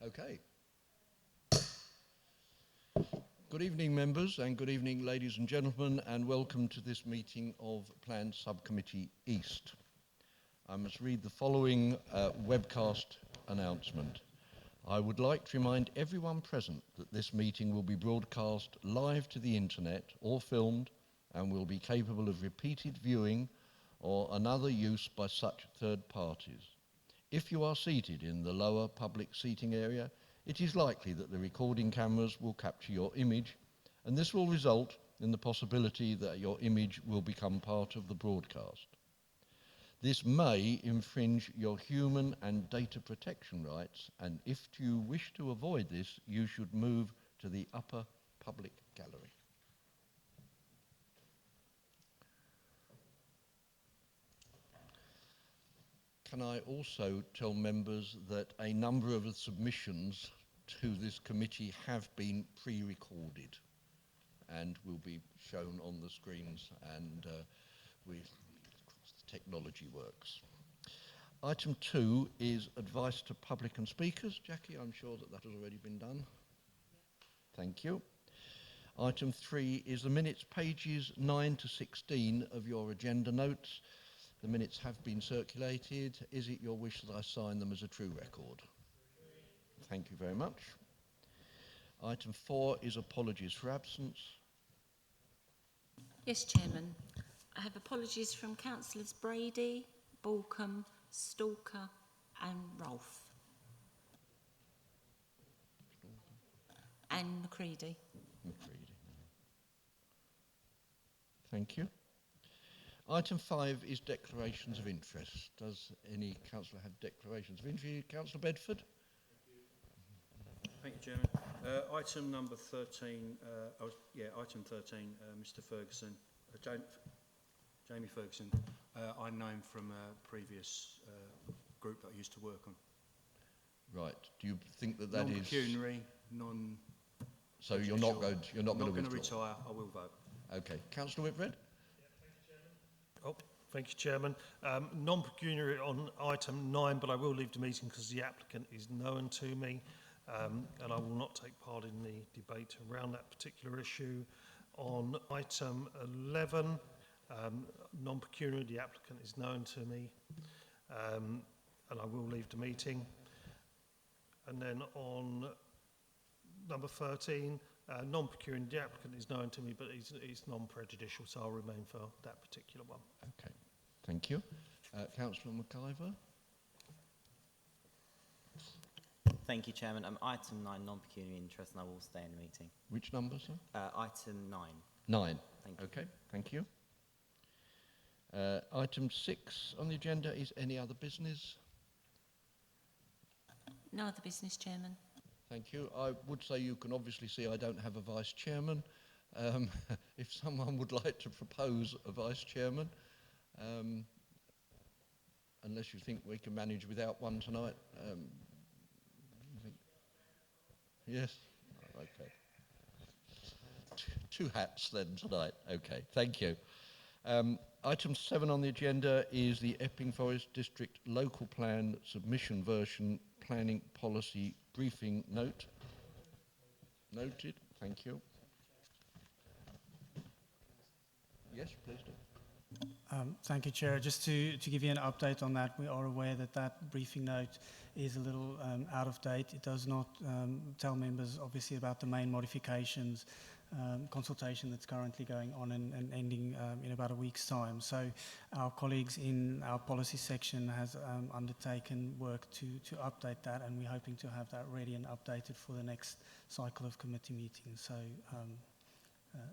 Okay. Good evening, members, and good evening, ladies and gentlemen, and welcome to this meeting of Planned Subcommittee East. I must read the following webcast announcement. I would like to remind everyone present that this meeting will be broadcast live to the internet or filmed and will be capable of repeated viewing or another use by such third parties. If you are seated in the lower public seating area, it is likely that the recording cameras will capture your image, and this will result in the possibility that your image will become part of the broadcast. This may infringe your human and data protection rights, and if you wish to avoid this, you should move to the upper public gallery. Can I also tell members that a number of the submissions to this committee have been pre-recorded and will be shown on the screens, and the technology works. Item 2 is advice to public and speakers. Jackie, I'm sure that has already been done. Thank you. Item 3 is the minutes, pages 9 to 16 of your agenda notes. The minutes have been circulated. Is it your wish that I sign them as a true record? Thank you very much. Item 4 is apologies for absence. Yes, Chairman. I have apologies from Councillors Brady, Balcombe, Stalker and Rolfe. And Macready. Thank you. Item 5 is declarations of interest. Does any councillor have declarations of interest? Councillor Bedford? Thank you, Chairman. Item number 13, item 13, Mr Ferguson, Jamie Ferguson. I know him from a previous group that I used to work on. Right. Do you think that that is non-pecuniary, non? So you're not going to retire. I will vote. Okay. Councillor Whitbread? Thank you, Chairman. Non-pecuniary on item 9, but I will leave the meeting because the applicant is known to me, and I will not take part in the debate around that particular issue. On item 11, non-pecuniary, the applicant is known to me, and I will leave the meeting. And then on number 13, non-pecuniary, the applicant is known to me, but it's non-prejudicial, so I'll remain for that particular one. Okay, thank you. Councillor McIver? Thank you, Chairman. Item 9, non-pecuniary interest, and I will stay in the meeting. Which number, sir? Item 9. 9. Thank you. Okay, thank you. Item 6 on the agenda is any other business? No other business, Chairman. Thank you. I would say you can obviously see I don't have a vice chairman. If someone would like to propose a vice chairman, unless you think we can manage without one tonight. Yes? Okay. Two hats then tonight. Okay, thank you. Item 7 on the agenda is the Epping Forest District Local Plan Submission Version Planning Policy Briefing Note. Noted. Thank you. Yes, please do. Thank you, Chair. Just to give you an update on that, we are aware that that briefing note is a little out of date. It does not tell members, obviously, about the main modifications consultation that's currently going on and ending in about a week's time. So our colleagues in our policy section has undertaken work to update that, and we're hoping to have that ready and updated for the next cycle of committee meetings. So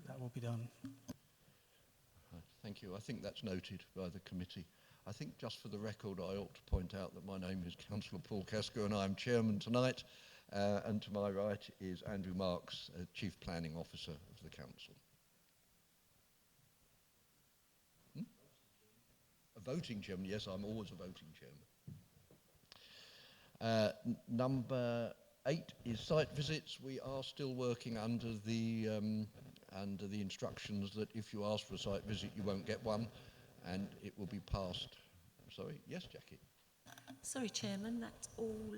that will be done. Thank you. I think that's noted by the committee. I think just for the record, I ought to point out that my name is Councillor Paul Kesker and I am chairman tonight. And to my right is Andrew Marks, Chief Planning Officer of the Council. A voting chairman? Yes, I'm always a voting chairman. Number 8 is site visits. We are still working under the instructions that if you ask for a site visit, you won't get one, and it will be passed. Sorry, yes, Jackie. Sorry, Chairman, that's all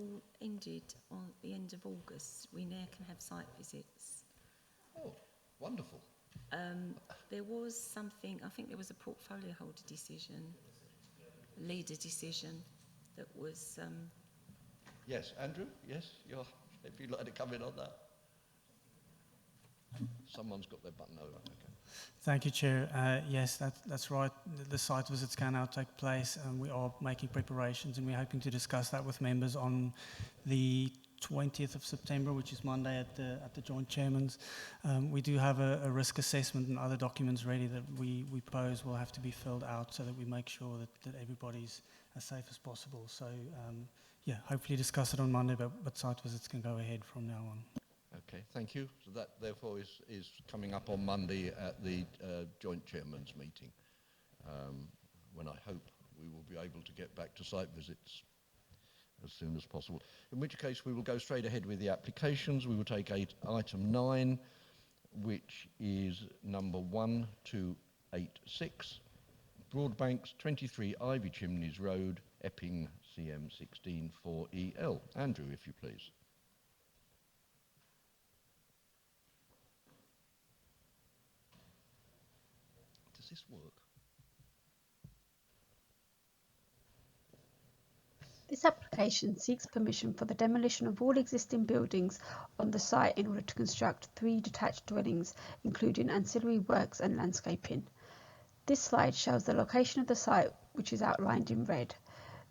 all ended on the end of August. We now can have site visits. Oh, wonderful. There was something, I think there was a portfolio holder decision, leader decision, that was, Yes, Andrew, yes, if you'd like to come in on that. Someone's got their button over. Okay. Thank you, Chair. Yes, that's right. The site visits can now take place, and we are making preparations, and we're hoping to discuss that with members on the 20th of September, which is Monday at the Joint Chairman's. We do have a risk assessment and other documents ready that we propose will have to be filled out so that we make sure that everybody's as safe as possible. So, yeah, hopefully discuss it on Monday, but site visits can go ahead from now on. Okay, thank you. So that therefore is coming up on Monday at the Joint Chairman's meeting, when I hope we will be able to get back to site visits as soon as possible. In which case we will go straight ahead with the applications. We will take item 9, which is number 1286, Broadbanks 23 Ivy Chimneys Road, Epping, CM 16 4EL. Andrew, if you please. Does this work? This application seeks permission for the demolition of all existing buildings on the site in order to construct 3 detached dwellings, including ancillary works and landscaping. This slide shows the location of the site, which is outlined in red.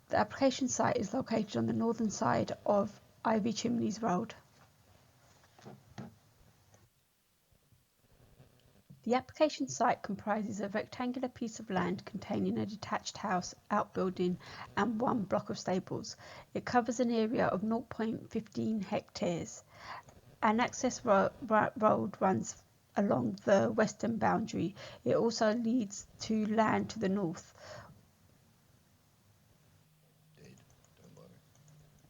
The application site is located on the northern side of Ivy Chimneys Road. The application site comprises a rectangular piece of land containing a detached house, outbuilding and 1 block of stables. It covers an area of 0.15 hectares. An access road runs along the western boundary. It also leads to land to the north.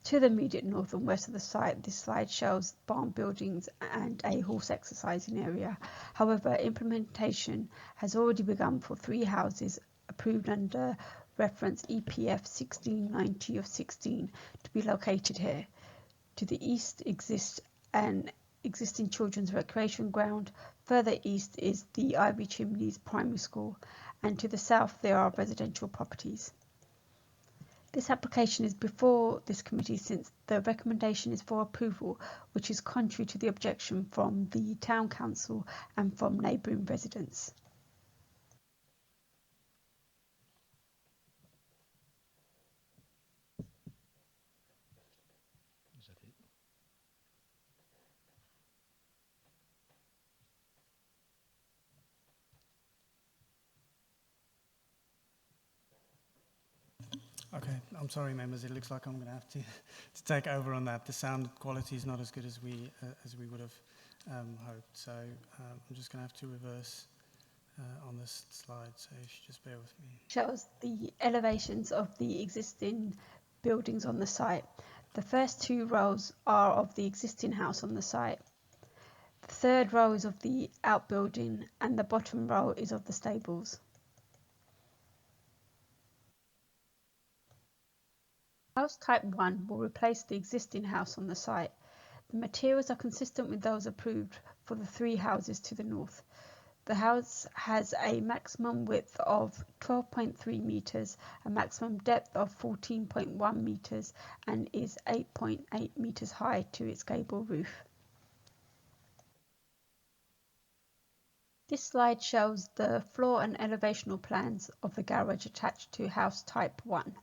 To the immediate north and west of the site, this slide shows barn buildings and a horse exercising area. However, implementation has already begun for 3 houses approved under reference EPF 1690 of 16 to be located here. To the east exists an existing children's recreation ground. Further east is the Ivy Chimneys Primary School, and to the south there are residential properties. This application is before this committee since the recommendation is for approval, which is contrary to the objection from the Town Council and from neighbouring residents. Is that it? Okay, I'm sorry, members. It looks like I'm going to have to take over on that. The sound quality is not as good as we would have hoped. So I'm just going to have to reverse on this slide. So if you just bear with me. Shows the elevations of the existing buildings on the site. The first 2 rows are of the existing house on the site. The third row is of the outbuilding, and the bottom row is of the stables. House type 1 will replace the existing house on the site. The materials are consistent with those approved for the 3 houses to the north. The house has a maximum width of 12.3 metres, a maximum depth of 14.1 metres, and is 8.8 metres high to its gable roof. This slide shows the floor and elevational plans of the garage attached to house type 1.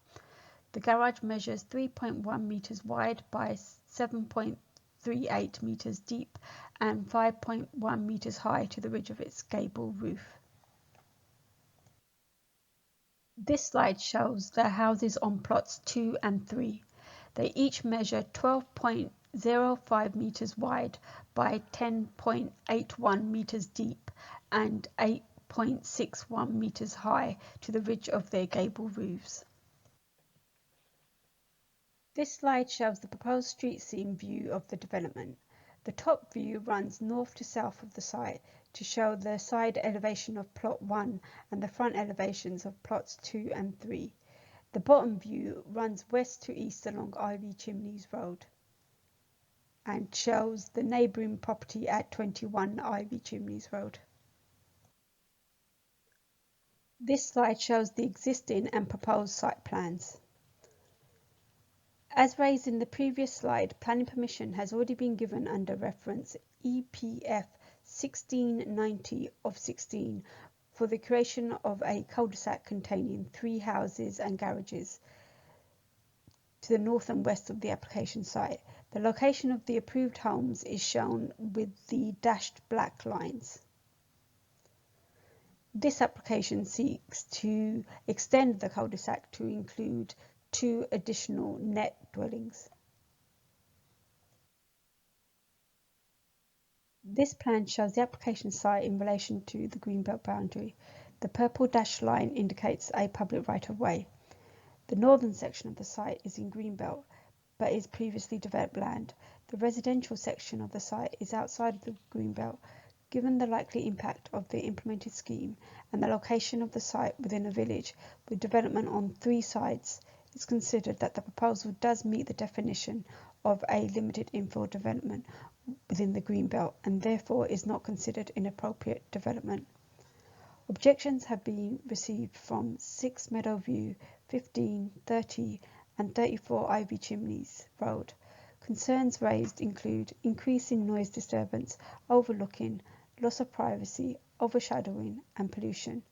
The garage measures 3.1 metres wide by 7.38 metres deep and 5.1 metres high to the ridge of its gable roof. This slide shows the houses on plots 2 and 3. They each measure 12.05 metres wide by 10.81 metres deep and 8.61 metres high to the ridge of their gable roofs. This slide shows the proposed street scene view of the development. The top view runs north to south of the site to show the side elevation of plot 1 and the front elevations of plots 2 and 3. The bottom view runs west to east along Ivy Chimneys Road and shows the neighbouring property at 21 Ivy Chimneys Road. This slide shows the existing and proposed site plans. As raised in the previous slide, planning permission has already been given under reference EPF 1690 of 16 for the creation of a cul-de-sac containing 3 houses and garages to the north and west of the application site. The location of the approved homes is shown with the dashed black lines. This application seeks to extend the cul-de-sac to include 2 additional net dwellings. This plan shows the application site in relation to the Greenbelt boundary. The purple dashed line indicates a public right-of-way. The northern section of the site is in Greenbelt, but is previously developed land. The residential section of the site is outside of the Greenbelt. Given the likely impact of the implemented scheme and the location of the site within a village with development on 3 sides, it's considered that the proposal does meet the definition of a limited infill development within the Greenbelt and therefore is not considered inappropriate development. Objections have been received from 6 Meadowview, 15, 30 and 34 Ivy Chimneys Road. Concerns raised include increase in noise disturbance, overlooking, loss of privacy, overshadowing and pollution,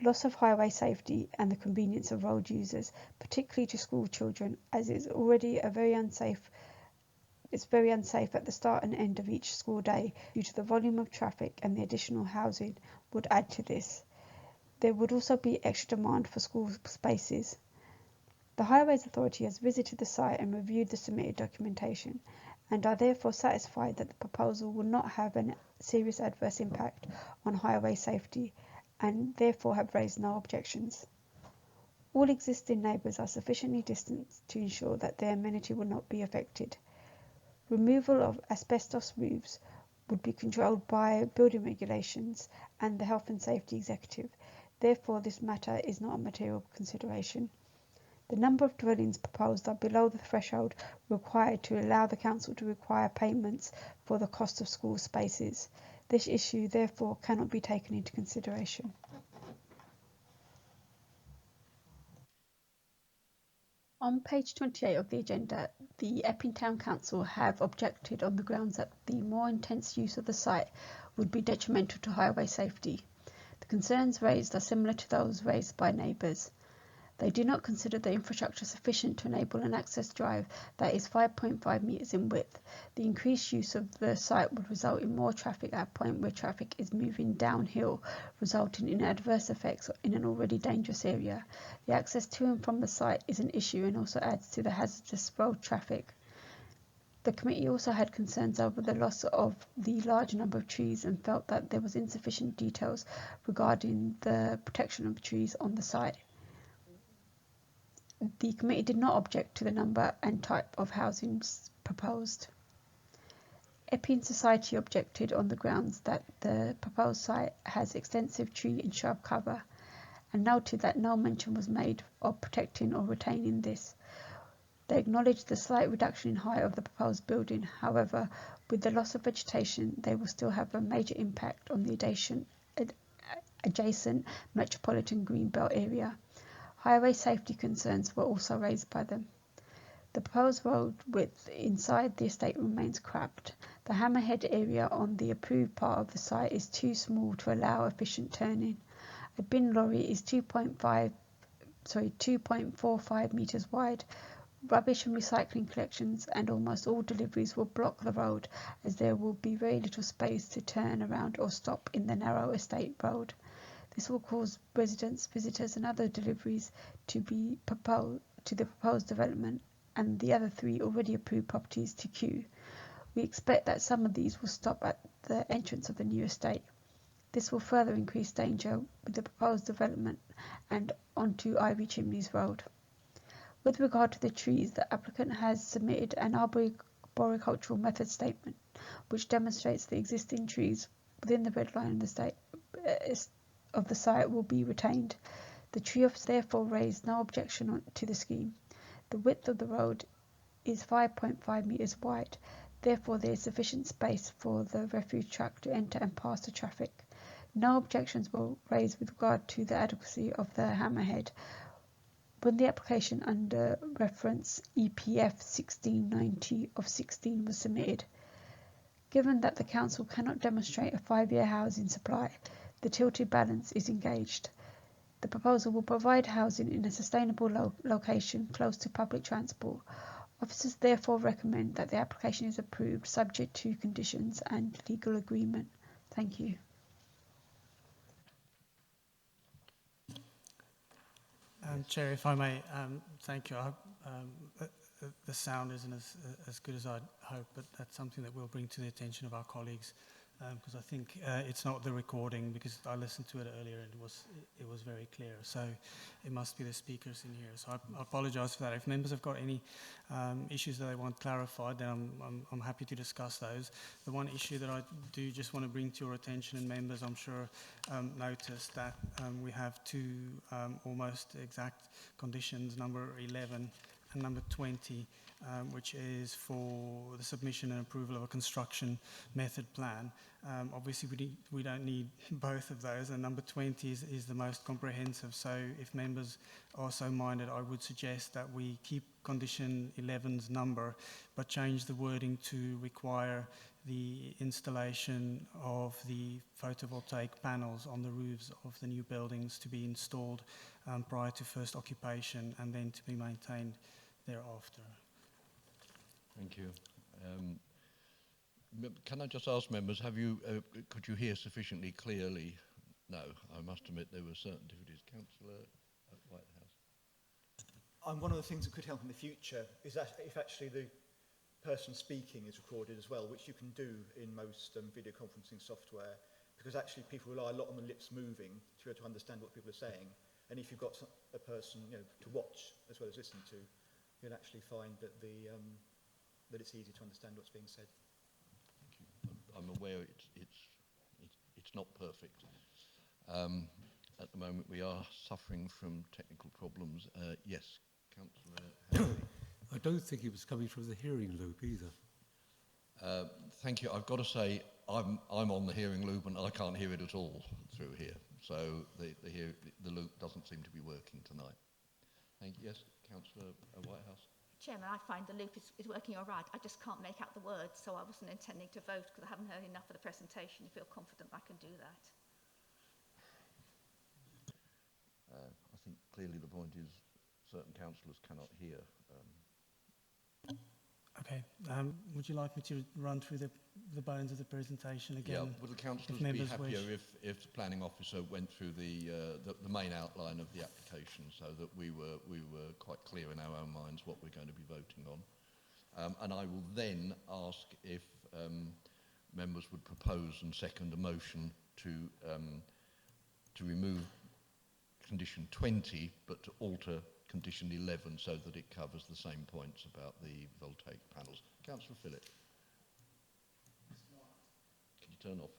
loss of highway safety and the convenience of road users, particularly to school children, as it's already very unsafe at the start and end of each school day due to the volume of traffic, and the additional housing would add to this. There would also be extra demand for school spaces. The Highways Authority has visited the site and reviewed the submitted documentation and are therefore satisfied that the proposal will not have a serious adverse impact on highway safety and therefore have raised no objections. All existing neighbours are sufficiently distanced to ensure that their amenity will not be affected. Removal of asbestos roofs would be controlled by building regulations and the Health and Safety Executive. Therefore, this matter is not a material consideration. The number of dwellings proposed are below the threshold required to allow the council to require payments for the cost of school spaces. This issue, therefore, cannot be taken into consideration. On page 28 of the agenda, the Epping Town Council have objected on the grounds that the more intense use of the site would be detrimental to highway safety. The concerns raised are similar to those raised by neighbours. They do not consider the infrastructure sufficient to enable an access drive that is 5.5 metres in width. The increased use of the site would result in more traffic at a point where traffic is moving downhill, resulting in adverse effects in an already dangerous area. The access to and from the site is an issue and also adds to the hazardous road traffic. The committee also had concerns over the loss of the large number of trees and felt that there was insufficient details regarding the protection of trees on the site. The committee did not object to the number and type of housing proposed. Epping Society objected on the grounds that the proposed site has extensive tree and shrub cover and noted that no mention was made of protecting or retaining this. They acknowledged the slight reduction in height of the proposed building. However, with the loss of vegetation, they will still have a major impact on the adjacent metropolitan Greenbelt area. Highway safety concerns were also raised by them. The proposed road width inside the estate remains cramped. The hammerhead area on the approved part of the site is too small to allow efficient turning. A bin lorry is 2.45 metres wide. Rubbish and recycling collections and almost all deliveries will block the road, as there will be very little space to turn around or stop in the narrow estate road. This will cause residents, visitors and other deliveries to the proposed development and the other 3 already approved properties to queue. We expect that some of these will stop at the entrance of the new estate. This will further increase danger with the proposed development and onto Ivy Chimneys Road. With regard to the trees, the applicant has submitted an arboricultural method statement which demonstrates the existing trees within the red line of the site will be retained. The trio has therefore raised no objection to the scheme. The width of the road is 5.5 metres wide, therefore there is sufficient space for the refuge truck to enter and pass the traffic. No objections were raised with regard to the adequacy of the hammerhead when the application under reference EPF 1690 of 16 was submitted. Given that the Council cannot demonstrate a 5-year housing supply, the tilted balance is engaged. The proposal will provide housing in a sustainable location close to public transport. Officers therefore recommend that the application is approved subject to conditions and legal agreement. Thank you. Chair, if I may, thank you. I hope the sound isn't as good as I'd hope, but that's something that we'll bring to the attention of our colleagues, because I think it's not the recording, because I listened to it earlier and it was very clear. So it must be the speakers in here. So I apologise for that. If members have got any issues that they want clarified, then I'm happy to discuss those. The one issue that I do just want to bring to your attention, and members I'm sure noticed that we have two almost exact conditions, number 11 and number 20, which is for the submission and approval of a construction method plan. Obviously, we don't need both of those, and number 20 is the most comprehensive. So if members are so minded, I would suggest that we keep condition 11's number, but change the wording to require the installation of the photovoltaic panels on the roofs of the new buildings to be installed prior to first occupation and then to be maintained thereafter. Thank you. Can I just ask members, could you hear sufficiently clearly? No, I must admit there were certain difficulties. Councillor at Whitehouse. One of the things that could help in the future is that if actually the person speaking is recorded as well, which you can do in most video conferencing software, because actually people rely a lot on the lips moving to be able to understand what people are saying. And if you've got a person to watch as well as listen to, you'll actually find that that it's easy to understand what's being said. Thank you. I'm aware it's not perfect. At the moment we are suffering from technical problems. Yes, Councillor. I don't think it was coming from the hearing loop either. Thank you. I've got to say I'm on the hearing loop and I can't hear it at all through here. So the loop doesn't seem to be working tonight. Thank you. Yes, Councillor Whitehouse. Chairman, I find the loop is working all right. I just can't make out the words, so I wasn't intending to vote because I haven't heard enough of the presentation to feel confident I can do that. I think clearly the point is certain councillors cannot hear. Okay. Would you like me to run through the bones of the presentation again? Yeah. Would the councillors be happier if the planning officer went through the main outline of the application so that we were quite clear in our own minds what we're going to be voting on? And I will then ask if members would propose and second a motion to remove condition 20 but to alter condition 11 so that it covers the same points about the voltaic panels. Councillor Phillip. Can you turn off?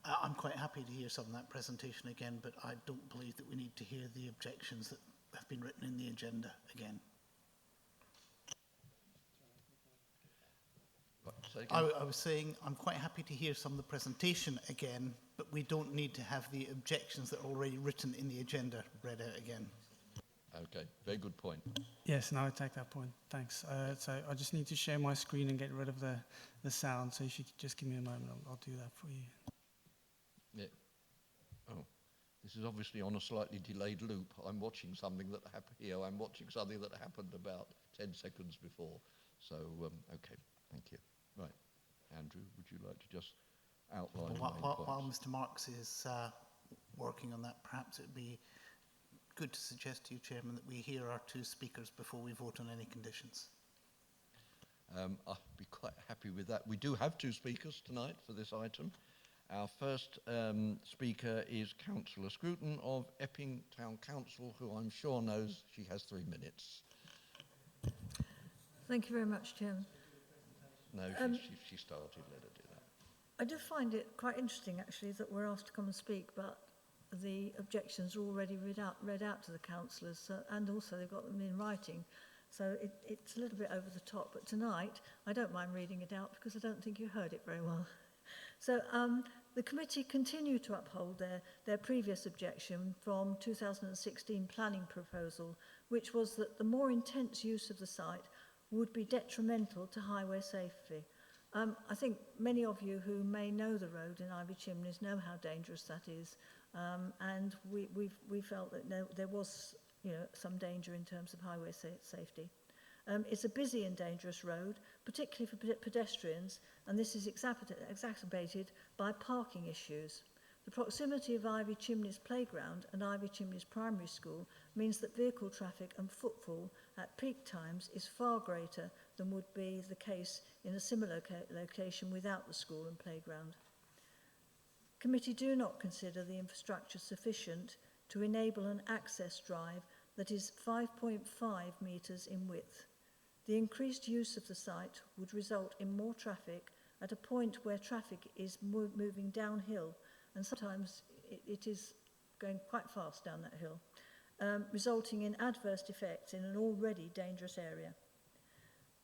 I'm quite happy to hear some of that presentation again, but I don't believe that we need to hear the objections that have been written in the agenda again. Right, say again. I was saying I'm quite happy to hear some of the presentation again, but we don't need to have the objections that are already written in the agenda read out again. Okay, very good point. Yes, no, I take that point. Thanks. So I just need to share my screen and get rid of the sound. So if you could just give me a moment, I'll do that for you. Yeah. Oh, this is obviously on a slightly delayed loop. I'm watching something that happened here. I'm watching something that happened about 10 seconds before. So, okay, thank you. Right. Andrew, would you like to just outline While Mr. Marks is working on that, perhaps it would be good to suggest to you, Chairman, that we hear our two speakers before we vote on any conditions. I'll be quite happy with that. We do have two speakers tonight for this item. Our first speaker is Councillor Scruton of Epping Town Council, who I'm sure knows she has 3 minutes. Thank you very much, Chairman. No, she started. Let her do that. I do find it quite interesting, actually, that we're asked to come and speak, but the objections are already read out to the councillors, and also they've got them in writing. So it's a little bit over the top, but tonight I don't mind reading it out because I don't think you heard it very well. So the committee continue to uphold their previous objection from 2016 planning proposal, which was that the more intense use of the site would be detrimental to highway safety. I think many of you who may know the road in Ivy Chimneys know how dangerous that is, and we felt that there was some danger in terms of highway safety. It's a busy and dangerous road, particularly for pedestrians, and this is exacerbated by parking issues. The proximity of Ivy Chimneys Playground and Ivy Chimneys Primary School means that vehicle traffic and footfall at peak times is far greater than would be the case in a similar location without the school and playground. Committee do not consider the infrastructure sufficient to enable an access drive that is 5.5 metres in width. The increased use of the site would result in more traffic at a point where traffic is moving downhill, and sometimes it is going quite fast down that hill, resulting in adverse effects in an already dangerous area.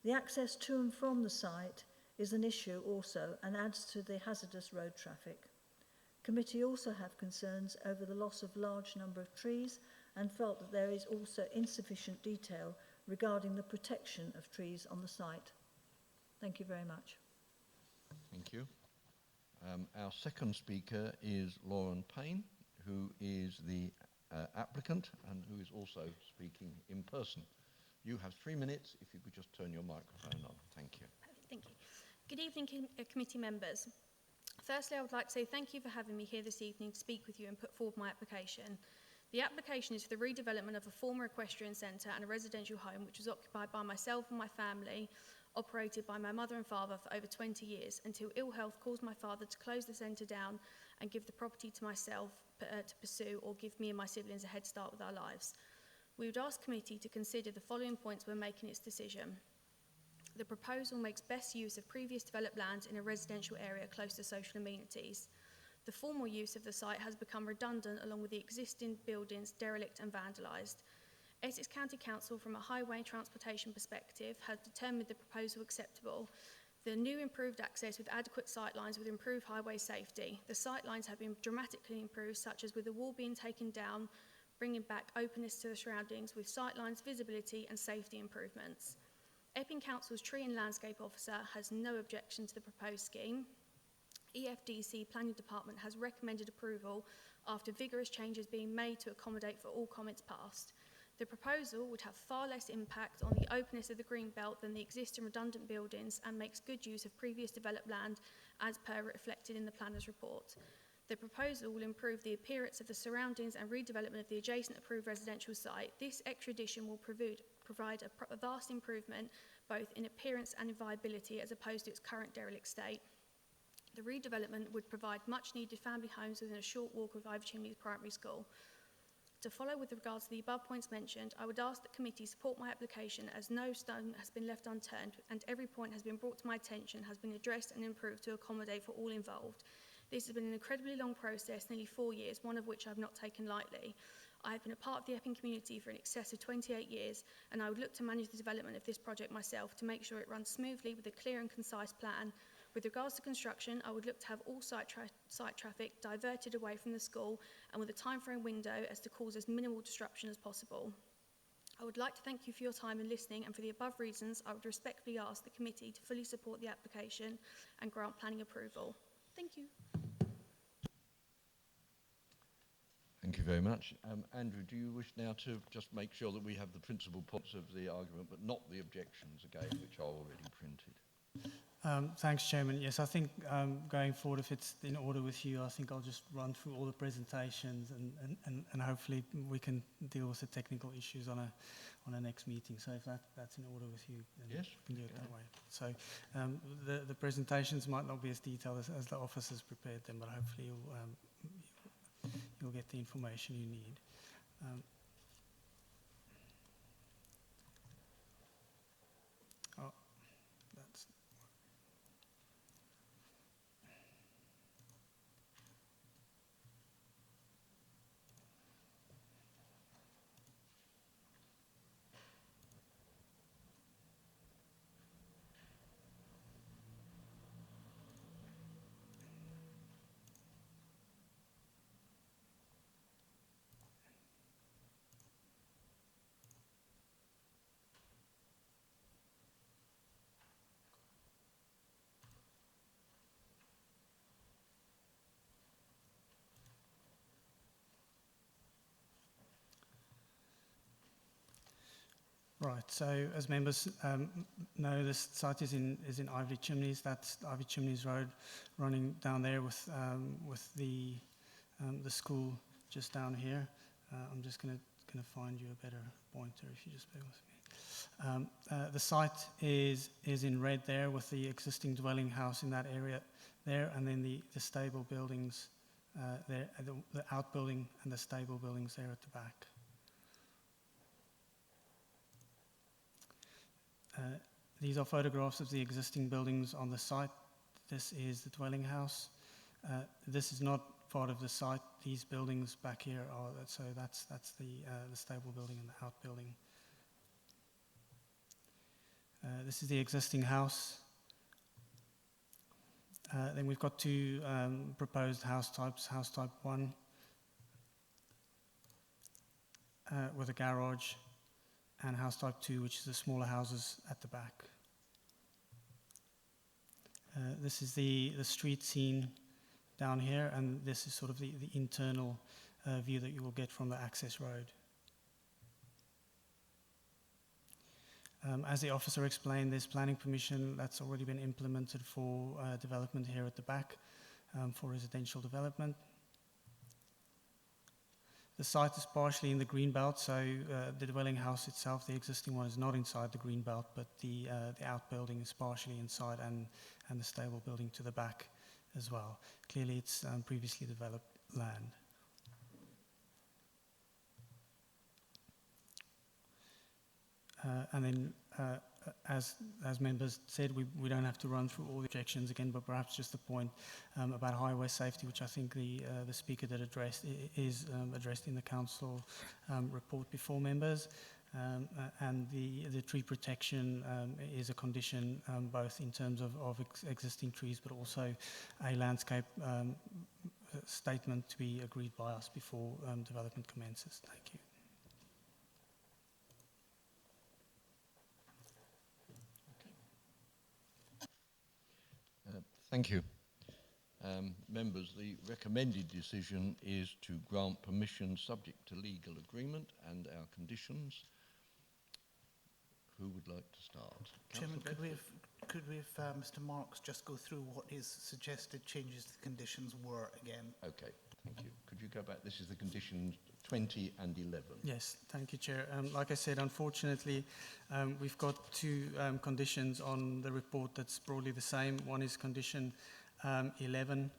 The access to and from the site is an issue also and adds to the hazardous road traffic. Committee also have concerns over the loss of large number of trees and felt that there is also insufficient detail regarding the protection of trees on the site. Thank you very much. Thank you. Our second speaker is Lauren Payne, who is the applicant and who is also speaking in person. You have 3 minutes. If you could just turn your microphone on. Thank you. Perfect, thank you. Good evening, committee members. Firstly, I would like to say thank you for having me here this evening to speak with you and put forward my application. The application is for the redevelopment of a former equestrian centre and a residential home which was occupied by myself and my family, operated by my mother and father for over 20 years, until ill health caused my father to close the centre down and give the property to myself to pursue or give me and my siblings a head start with our lives. We would ask committee to consider the following points when making its decision. The proposal makes best use of previous developed land in a residential area close to social amenities. The formal use of the site has become redundant along with the existing buildings derelict and vandalised. Essex County Council, from a highway and transportation perspective, has determined the proposal acceptable. The new improved access with adequate sightlines would improve highway safety. The sightlines have been dramatically improved, such as with the wall being taken down, bringing back openness to the surroundings with sightlines, visibility and safety improvements. Epping Council's Tree and Landscape Officer has no objection to the proposed scheme. EFDC Planning Department has recommended approval after vigorous changes being made to accommodate for all comments passed. The proposal would have far less impact on the openness of the green belt than the existing redundant buildings and makes good use of previous developed land as per reflected in the planner's report. The proposal will improve the appearance of the surroundings and redevelopment of the adjacent approved residential site. This extra addition will provide a vast improvement both in appearance and in viability as opposed to its current derelict state. The redevelopment would provide much needed family homes within a short walk of Ivy Chimneys Primary School. To follow with regards to the above points mentioned, I would ask that committee support my application as no stone has been left unturned and every point has been brought to my attention, has been addressed and improved to accommodate for all involved. This has been an incredibly long process, nearly 4 years, one of which I have not taken lightly. I have been a part of the Epping community for in excess of 28 years, and I would look to manage the development of this project myself to make sure it runs smoothly with a clear and concise plan. With regards to construction, I would look to have all site traffic diverted away from the school and with a timeframe window as to cause as minimal disruption as possible. I would like to thank you for your time in listening, and for the above reasons, I would respectfully ask the committee to fully support the application and grant planning approval. Thank you. Thank you very much. Andrew, do you wish now to just make sure that we have the principal points of the argument, but not the objections again, which are already printed? Thanks, Chairman. Yes, I think going forward, if it's in order with you, I think I'll just run through all the presentations and hopefully we can deal with the technical issues on a next meeting. So if that's in order with you, then yes, we can do it that way. So the presentations might not be as detailed as the officers prepared them, but hopefully you'll get the information you need. Right. So as members know, this site is in Ivory Chimneys. That's Ivory Chimneys Road, running down there with the school just down here. I'm just going to find you a better pointer if you just bear with me. The site is in red there with the existing dwelling house in that area there, and then the stable buildings there, the outbuilding and the stable buildings there at the back. These are photographs of the existing buildings on the site. This is the dwelling house. This is not part of the site. These buildings back here are, so that's the stable building and the outbuilding. This is the existing house. Then we've got two proposed house types. House type 1 with a garage, and house type 2, which is the smaller houses at the back. This is the street scene down here, and this is sort of the internal view that you will get from the access road. As the officer explained, there's planning permission that's already been implemented for development here at the back for residential development. The site is partially in the green belt, so the dwelling house itself, the existing one, is not inside the green belt, but the outbuilding is partially inside, and the stable building to the back as well. Clearly, it's previously developed land. And then, as members said, we don't have to run through all the objections again, but perhaps just the point about highway safety, which I think the speaker did address, is addressed in the council report before members. And the tree protection is a condition both in terms of existing trees, but also a landscape statement to be agreed by us before development commences. Thank you. Thank you. Members, the recommended decision is to grant permission subject to legal agreement and our conditions. Who would like to start? Chairman, could we have Mr. Marks just go through what his suggested changes to the conditions were again? Okay, thank you. Could you go back? This is the conditions 20 and 11. Yes, thank you, Chair. Like I said, unfortunately, we've got two conditions on the report that's broadly the same. One is condition 11,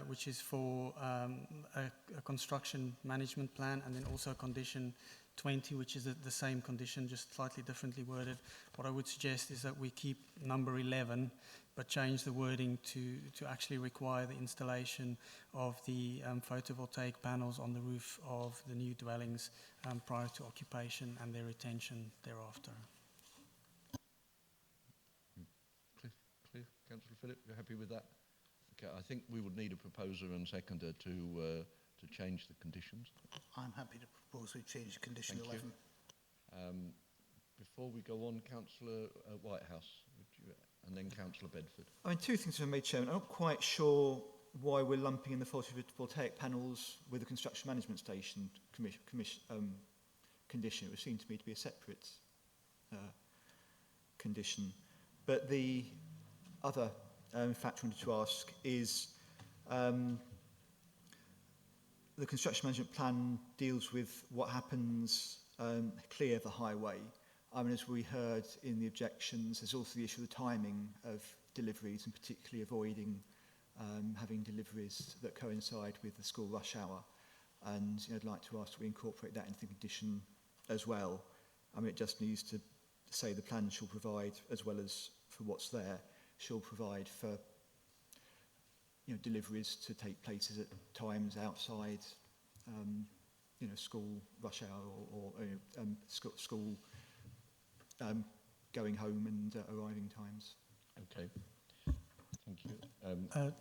which is for a construction management plan, and then also condition 20, which is the same condition, just slightly differently worded. What I would suggest is that we keep number 11, but change the wording to actually require the installation of the photovoltaic panels on the roof of the new dwellings prior to occupation and their retention thereafter. Clear? Councillor Phillip, you're happy with that? Okay, I think we would need a proposer and seconder to change the conditions. I'm happy to propose we change condition 11. Before we go on, Councillor Whitehouse, and then Councillor Bedford. I mean, two things to make, Chairman. I'm not quite sure why we're lumping in the photovoltaic panels with the construction management station condition. It would seem to me to be a separate condition. But the other factor I wanted to ask is the construction management plan deals with what happens clear of the highway. I mean, as we heard in the objections, there's also the issue of the timing of deliveries, and particularly avoiding having deliveries that coincide with the school rush hour. And I'd like to ask that we incorporate that into the condition as well. I mean, it just needs to say the plan shall provide, as well as for what's there, shall provide for deliveries to take places at times outside school rush hour or school going home and arriving times. Okay, thank you.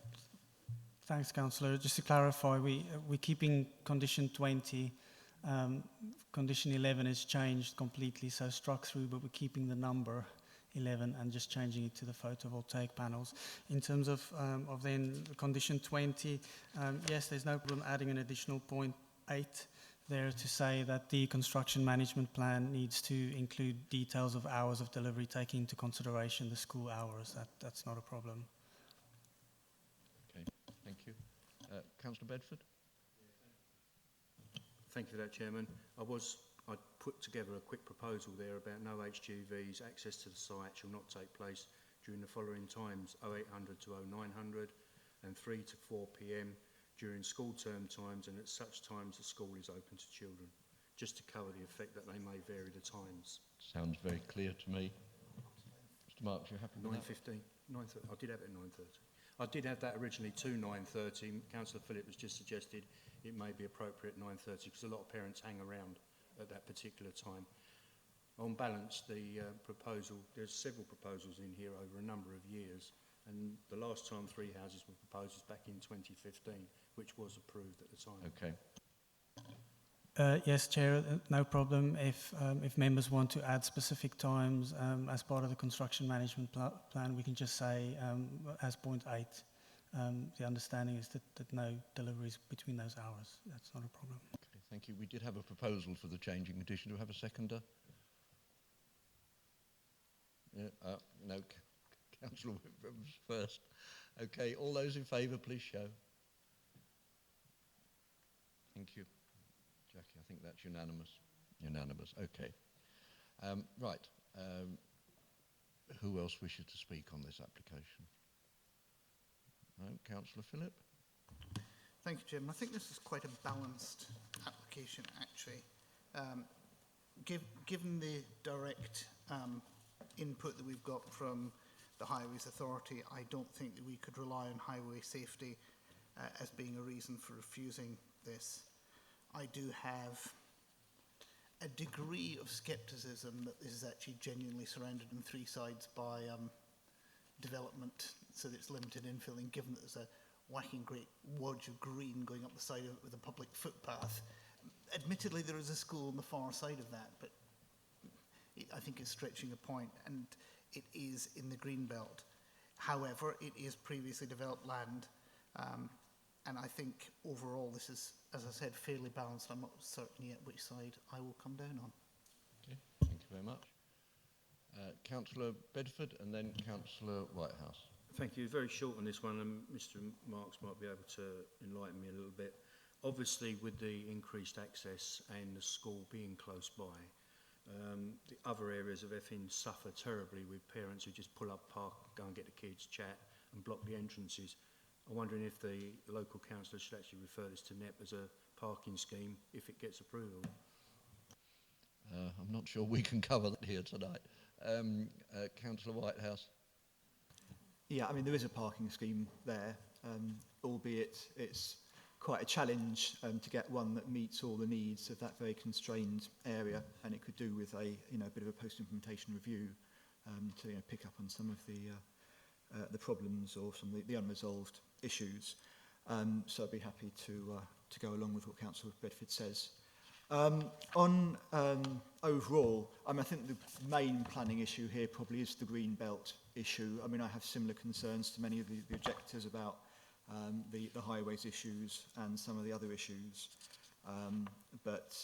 Thanks, Councillor. Just to clarify, we're keeping condition 20. Condition 11 is changed completely, so struck through, but we're keeping the number 11 and just changing it to the photovoltaic panels. In terms of then condition 20, yes, there's no problem adding an additional 0.8 there to say that the construction management plan needs to include details of hours of delivery, taking into consideration the school hours. That's not a problem. Okay, thank you. Councillor Bedford? Thank you for that, Chairman. I put together a quick proposal there about no HGVs. Access to the site shall not take place during the following times: 0800 to 0900 and 3 to 4 p.m. during school term times and at such times the school is open to children, just to cover the effect that they may vary the times. Sounds very clear to me. Mr Marks, you happy with that? 9:15, 9:30. I did have it at 9:30. I did have that originally to 9:30. Councillor Phillip has just suggested it may be appropriate 9:30 because a lot of parents hang around at that particular time. On balance, the proposal, there's several proposals in here over a number of years, and the last time 3 houses were proposed was back in 2015, which was approved at the time. Okay. Yes, Chair, no problem. If members want to add specific times as part of the construction management plan, we can just say as point 8, the understanding is that no deliveries between those hours. That's not a problem. Okay, thank you. We did have a proposal for the changing condition. Do we have a seconder? Yeah, no, Councillor Whitbread was first. Okay, all those in favour, please show. Thank you. Jackie, I think that's unanimous. Unanimous, okay. Right, who else wishes to speak on this application? No, Councillor Phillip? Thank you, Chairman. I think this is quite a balanced application, actually. Given the direct input that we've got from the Highways Authority, I don't think that we could rely on highway safety as being a reason for refusing this. I do have a degree of scepticism that this is actually genuinely surrounded on 3 sides by development, so that it's limited infilling, given that there's a whacking great wodge of green going up the side of it with a public footpath. Admittedly, there is a school on the far side of that, but I think it's stretching a point, and it is in the green belt. However, it is previously developed land, and I think overall this is, as I said, fairly balanced. I'm not certain yet which side I will come down on. Okay, thank you very much. Councillor Bedford and then Councillor Whitehouse. Thank you. Very short on this one, and Mr Marks might be able to enlighten me a little bit. Obviously, with the increased access and the school being close by, the other areas of Effin suffer terribly with parents who just pull up, park, go and get the kids, chat and block the entrances. I'm wondering if the local councillor should actually refer this to NEP as a parking scheme if it gets approval. I'm not sure we can cover that here tonight. Councillor Whitehouse. Yeah, I mean, there is a parking scheme there, albeit it's quite a challenge to get one that meets all the needs of that very constrained area, and it could do with a bit of a post-implementation review to pick up on some of the problems or some of the unresolved issues. So I'd be happy to go along with what Councillor Bedford says. On overall, I think the main planning issue here probably is the green belt issue. I mean, I have similar concerns to many of the objectors about the highways issues and some of the other issues. But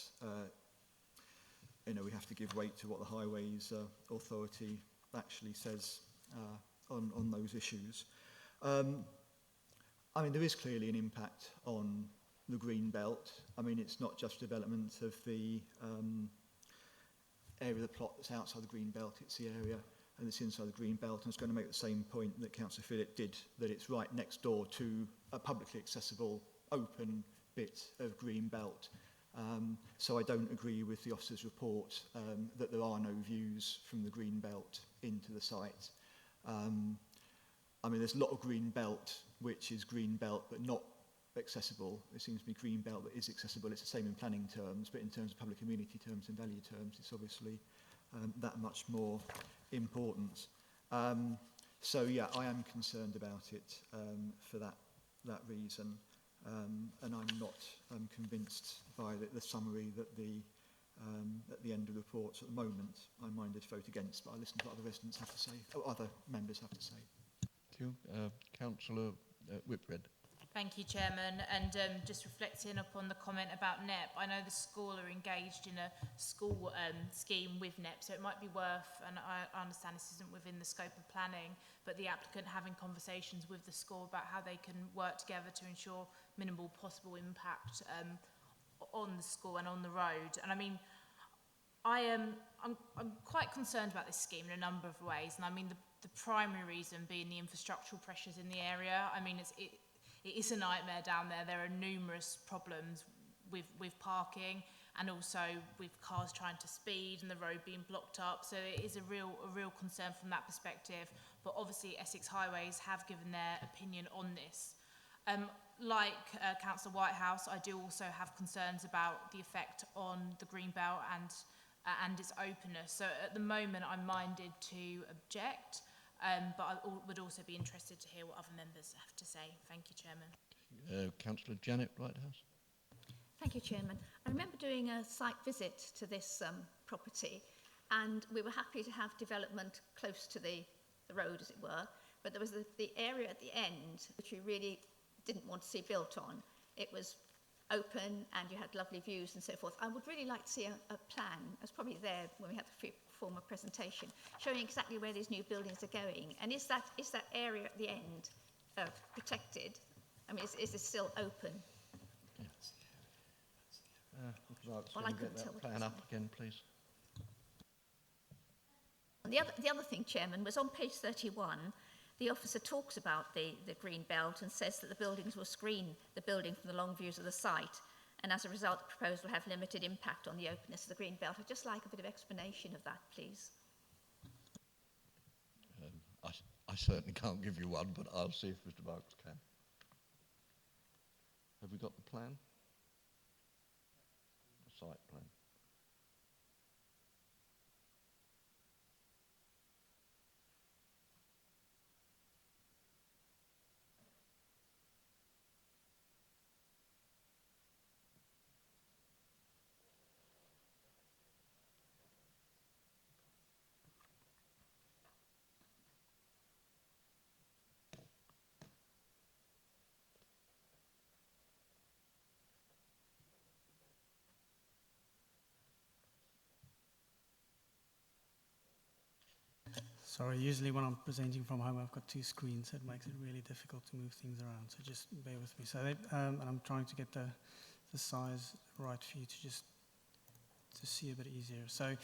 we have to give weight to what the Highways Authority actually says on those issues. I mean, there is clearly an impact on the green belt. I mean, it's not just development of the area of the plot that's outside the green belt, it's the area and it's inside the green belt. And I was going to make the same point that Councillor Phillip did, that it's right next door to a publicly accessible open bit of green belt. So I don't agree with the officer's report that there are no views from the green belt into the site. I mean, there's a lot of green belt which is green belt but not accessible. There seems to be green belt that is accessible. It's the same in planning terms, but in terms of public amenity terms and value terms, it's obviously that much more important. So yeah, I am concerned about it for that reason, and I'm not convinced by the summary that at the end of the report at the moment. I'm minded to vote against, but I listen to what other residents have to say, or other members have to say. Thank you. Councillor Whitbread. Thank you, Chairman. And just reflecting upon the comment about NEP, I know the school are engaged in a school scheme with NEP, so it might be worth, and I understand this isn't within the scope of planning, but the applicant having conversations with the school about how they can work together to ensure minimal possible impact on the school and on the road. And I mean, I'm quite concerned about this scheme in a number of ways, and I mean the primary reason being the infrastructural pressures in the area. I mean, it is a nightmare down there. There are numerous problems with parking and also with cars trying to speed and the road being blocked up. So it is a real concern from that perspective. But obviously Essex Highways have given their opinion on this. Like Councillor Whitehouse, I do also have concerns about the effect on the Greenbelt and its openness. So at the moment I'm minded to object. But I would also be interested to hear what other members have to say. Thank you, Chairman. Councillor Janet Whitehouse. Thank you, Chairman. I remember doing a site visit to this property, and we were happy to have development close to the road, as it were, but there was the area at the end which we really didn't want to see built on. It was open and you had lovely views and so forth. I would really like to see a plan. It was probably there when we had the former presentation, showing exactly where these new buildings are going. And is that area at the end protected? I mean, is it still open? Well, I couldn't tell that plan up again, please. And the other thing, Chairman, was on page 31, the officer talks about the green belt and says that the buildings will screen the building from the long views of the site, and as a result the proposal will have limited impact on the openness of the green belt. I'd just like a bit of explanation of that, please. I certainly can't give you one, but I'll see if Mr. Barks can. Have we got the plan? The site plan. Sorry, usually when I'm presenting from home, I've got two screens, so it makes it really difficult to move things around. So just bear with me. So, and I'm trying to get the size right for you to see a bit easier. So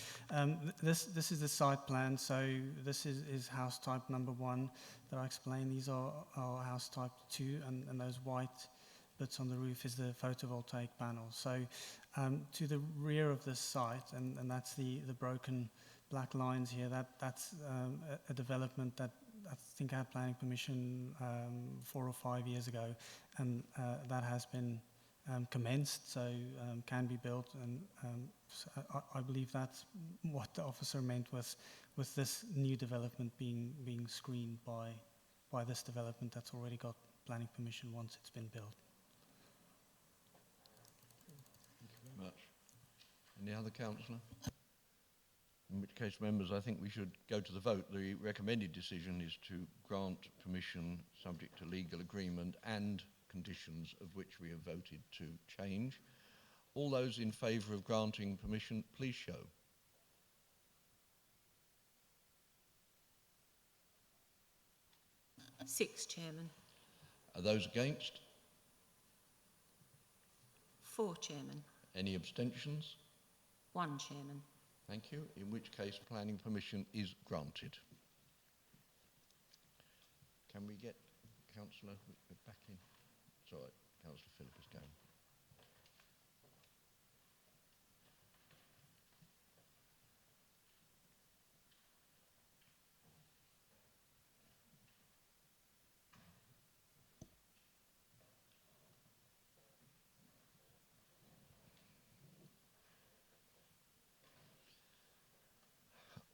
this is the site plan. So this is house type number 1 that I explained. These are house type 2, and those white bits on the roof is the photovoltaic panel. So to the rear of this site, and that's the broken black lines here, that's a development that I think I had planning permission 4 or 5 years ago, and that has been commenced, so can be built, and so I believe that's what the officer meant with this new development being screened by this development that's already got planning permission once it's been built. Thank you very much. Any other councillor? In which case, members, I think we should go to the vote. The recommended decision is to grant permission subject to legal agreement and conditions of which we have voted to change. All those in favour of granting permission, please show. Six, Chairman. Are those against? 4, Chairman. Any abstentions? 1, Chairman. Thank you, in which case planning permission is granted. Can we get Councillor back in? Sorry, Councillor Phillip is going.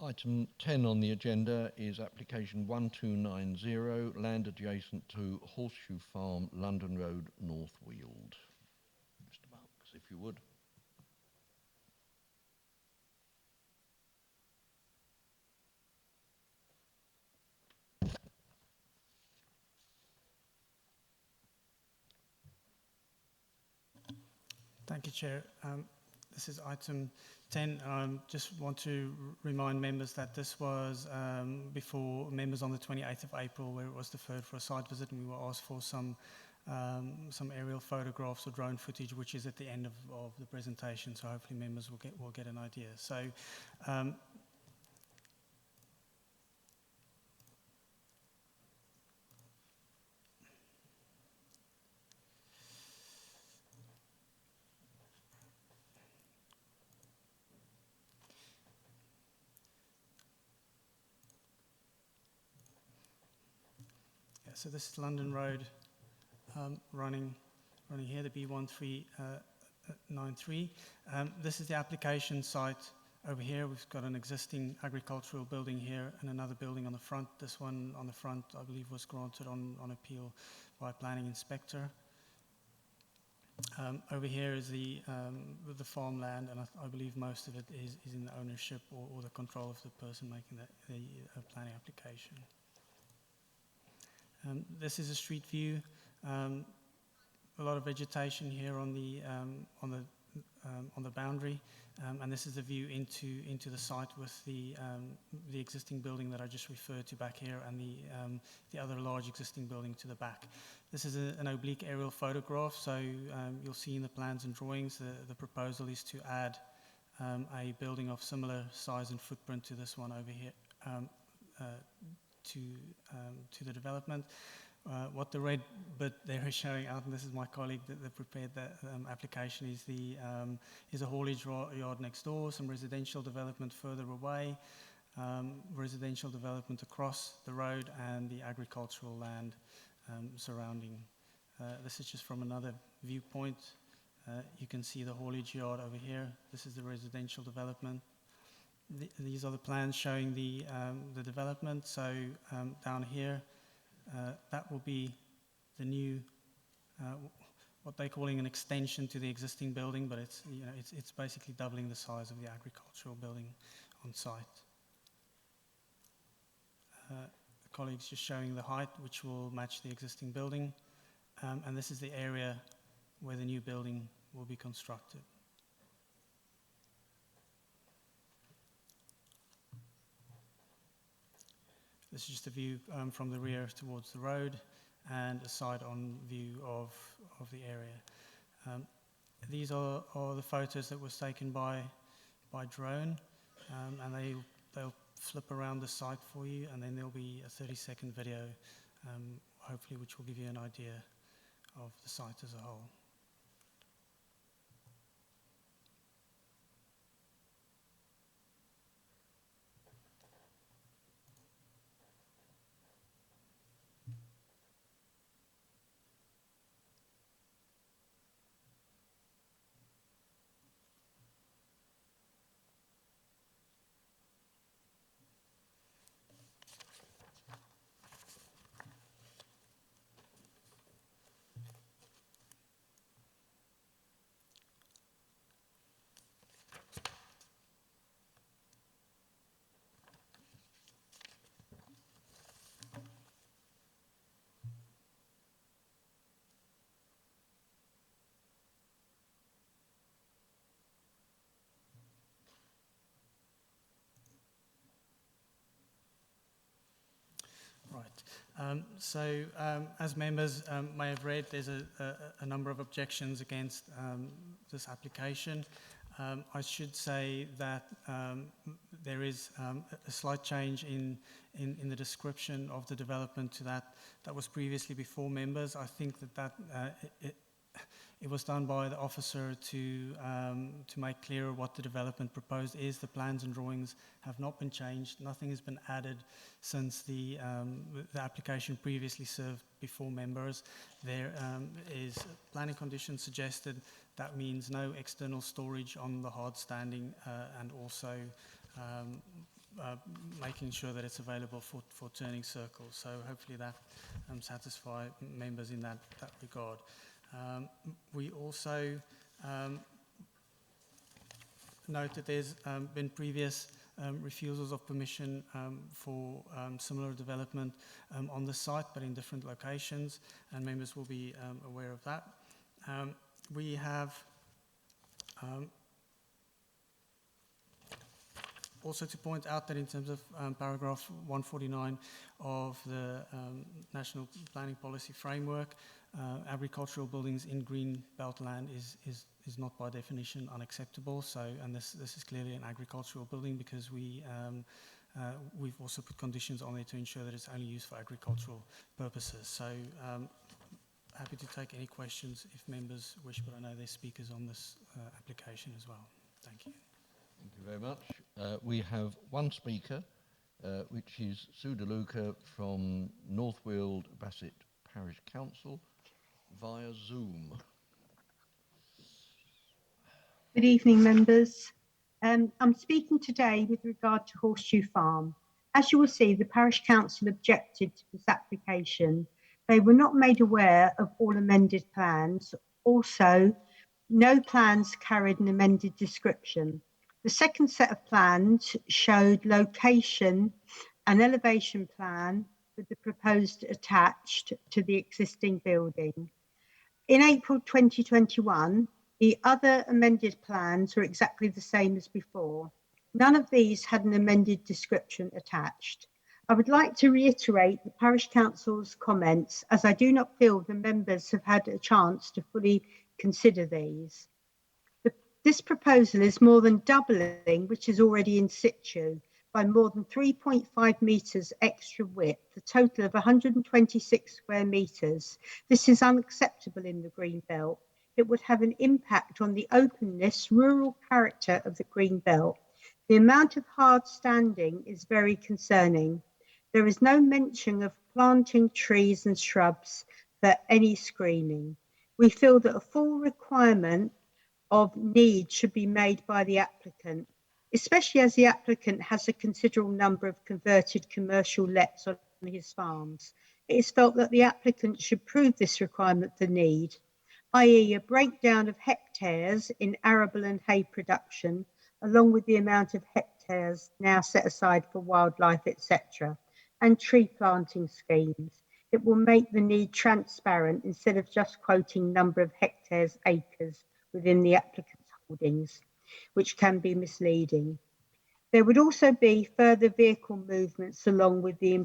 Item 10 on the agenda is application 1290, land adjacent to Horseshoe Farm, London Road, North Weald. Mr. Barks, if you would. Thank you, Chair. This is item 10. I just want to remind members that this was before members on the 28th of April, where it was deferred for a site visit, and we were asked for some aerial photographs or drone footage, which is at the end of the presentation. So hopefully members will get an idea. So. So this is London Road running here, the B1393. This is the application site over here. We've got an existing agricultural building here and another building on the front. This one on the front, I believe, was granted on appeal by a planning inspector. Over here is the farmland, and I believe most of it is in the ownership or the control of the person making the planning application. This is a street view. A lot of vegetation here on the boundary, and this is the view into the site with the existing building that I just referred to back here, and the other large existing building to the back. This is an oblique aerial photograph, so you'll see in the plans and drawings the proposal is to add a building of similar size and footprint to this one over here. To the development. What the red bit there is showing out, and this is my colleague that prepared that application, is a haulage yard next door, some residential development further away, residential development across the road, and the agricultural land surrounding. This is just from another viewpoint. You can see the haulage yard over here. This is the residential development. These are the plans showing the development. So down here, that will be the new, what they're calling an extension to the existing building, but it's basically doubling the size of the agricultural building on site. The colleagues just showing the height, which will match the existing building, and this is the area where the new building will be constructed. This is just a view from the rear towards the road and a side-on view of the area. These are the photos that was taken by drone, and they'll flip around the site for you, and then there'll be a 30-second video, hopefully, which will give you an idea of the site as a whole. As members may have read, there's a number of objections against this application. I should say that there is a slight change in the description of the development to that was previously before members. I think that it was done by the officer to make clearer what the development proposed is. The plans and drawings have not been changed. Nothing has been added since the application previously served before members. There is planning conditions suggested. That means no external storage on the hard standing, and also making sure that it's available for turning circles. So hopefully that satisfies members in that regard. We also note that there's been previous refusals of permission for similar development on the site, but in different locations, and members will be aware of that. We have Also to point out that in terms of paragraph 149 of the National Planning Policy Framework, agricultural buildings in green belt land is not by definition unacceptable. So, and this is clearly an agricultural building because we've also put conditions on it to ensure that it's only used for agricultural purposes. So, happy to take any questions if members wish, but I know there's speakers on this application as well. Thank you. Thank you very much. We have one speaker, which is Sue DeLuca from North Weald Bassett Parish Council via Zoom. Good evening, members. I'm speaking today with regard to Horseshoe Farm. As you will see, the Parish Council objected to this application. They were not made aware of all amended plans. Also, no plans carried an amended description. The second set of plans showed location and elevation plan with the proposed attached to the existing building. In April 2021, the other amended plans were exactly the same as before. None of these had an amended description attached. I would like to reiterate the Parish Council's comments as I do not feel the members have had a chance to fully consider these. This proposal is more than doubling, which is already in situ, by more than 3.5 metres extra width, a total of 126 square metres. This is unacceptable in the Green Belt. It would have an impact on the openness, rural character of the Green Belt. The amount of hard standing is very concerning. There is no mention of planting trees and shrubs for any screening. We feel that a full requirement of need should be made by the applicant, especially as the applicant has a considerable number of converted commercial lets on his farms. It is felt that the applicant should prove this requirement for need, i.e. a breakdown of hectares in arable and hay production, along with the amount of hectares now set aside for wildlife, etc., and tree planting schemes. It will make the need transparent instead of just quoting number of hectares, acres within the applicant's holdings, which can be misleading. There would also be further vehicle movements along with the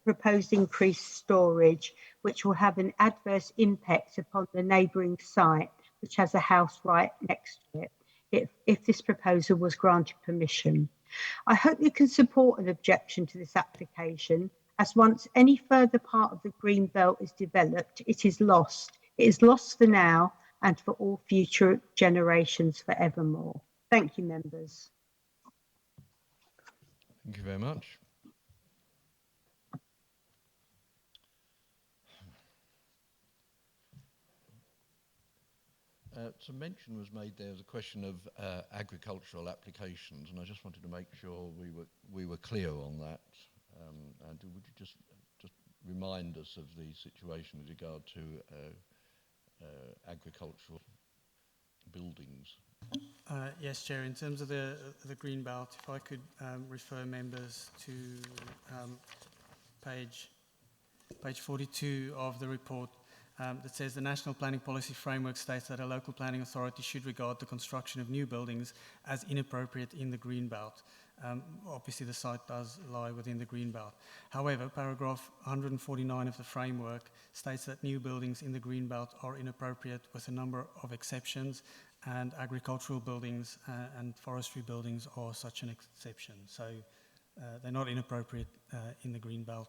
proposed increased storage, which will have an adverse impact upon the neighbouring site, which has a house right next to it, if this proposal was granted permission. I hope you can support an objection to this application, as once any further part of the Green Belt is developed, it is lost. It is lost for now and for all future generations forevermore. Thank you, members. Thank you very much. Some mention was made there of the question of agricultural applications, and I just wanted to make sure we were clear on that. And would you just remind us of the situation with regard to agricultural buildings? Yes, Chair. In terms of the Green Belt, if I could refer members to page 42 of the report that says the National Planning Policy Framework states that a local planning authority should regard the construction of new buildings as inappropriate in the Green Belt. Obviously, the site does lie within the Green Belt. However, paragraph 149 of the framework states that new buildings in the Green Belt are inappropriate with a number of exceptions, and agricultural buildings and forestry buildings are such an exception. So they're not inappropriate in the Green Belt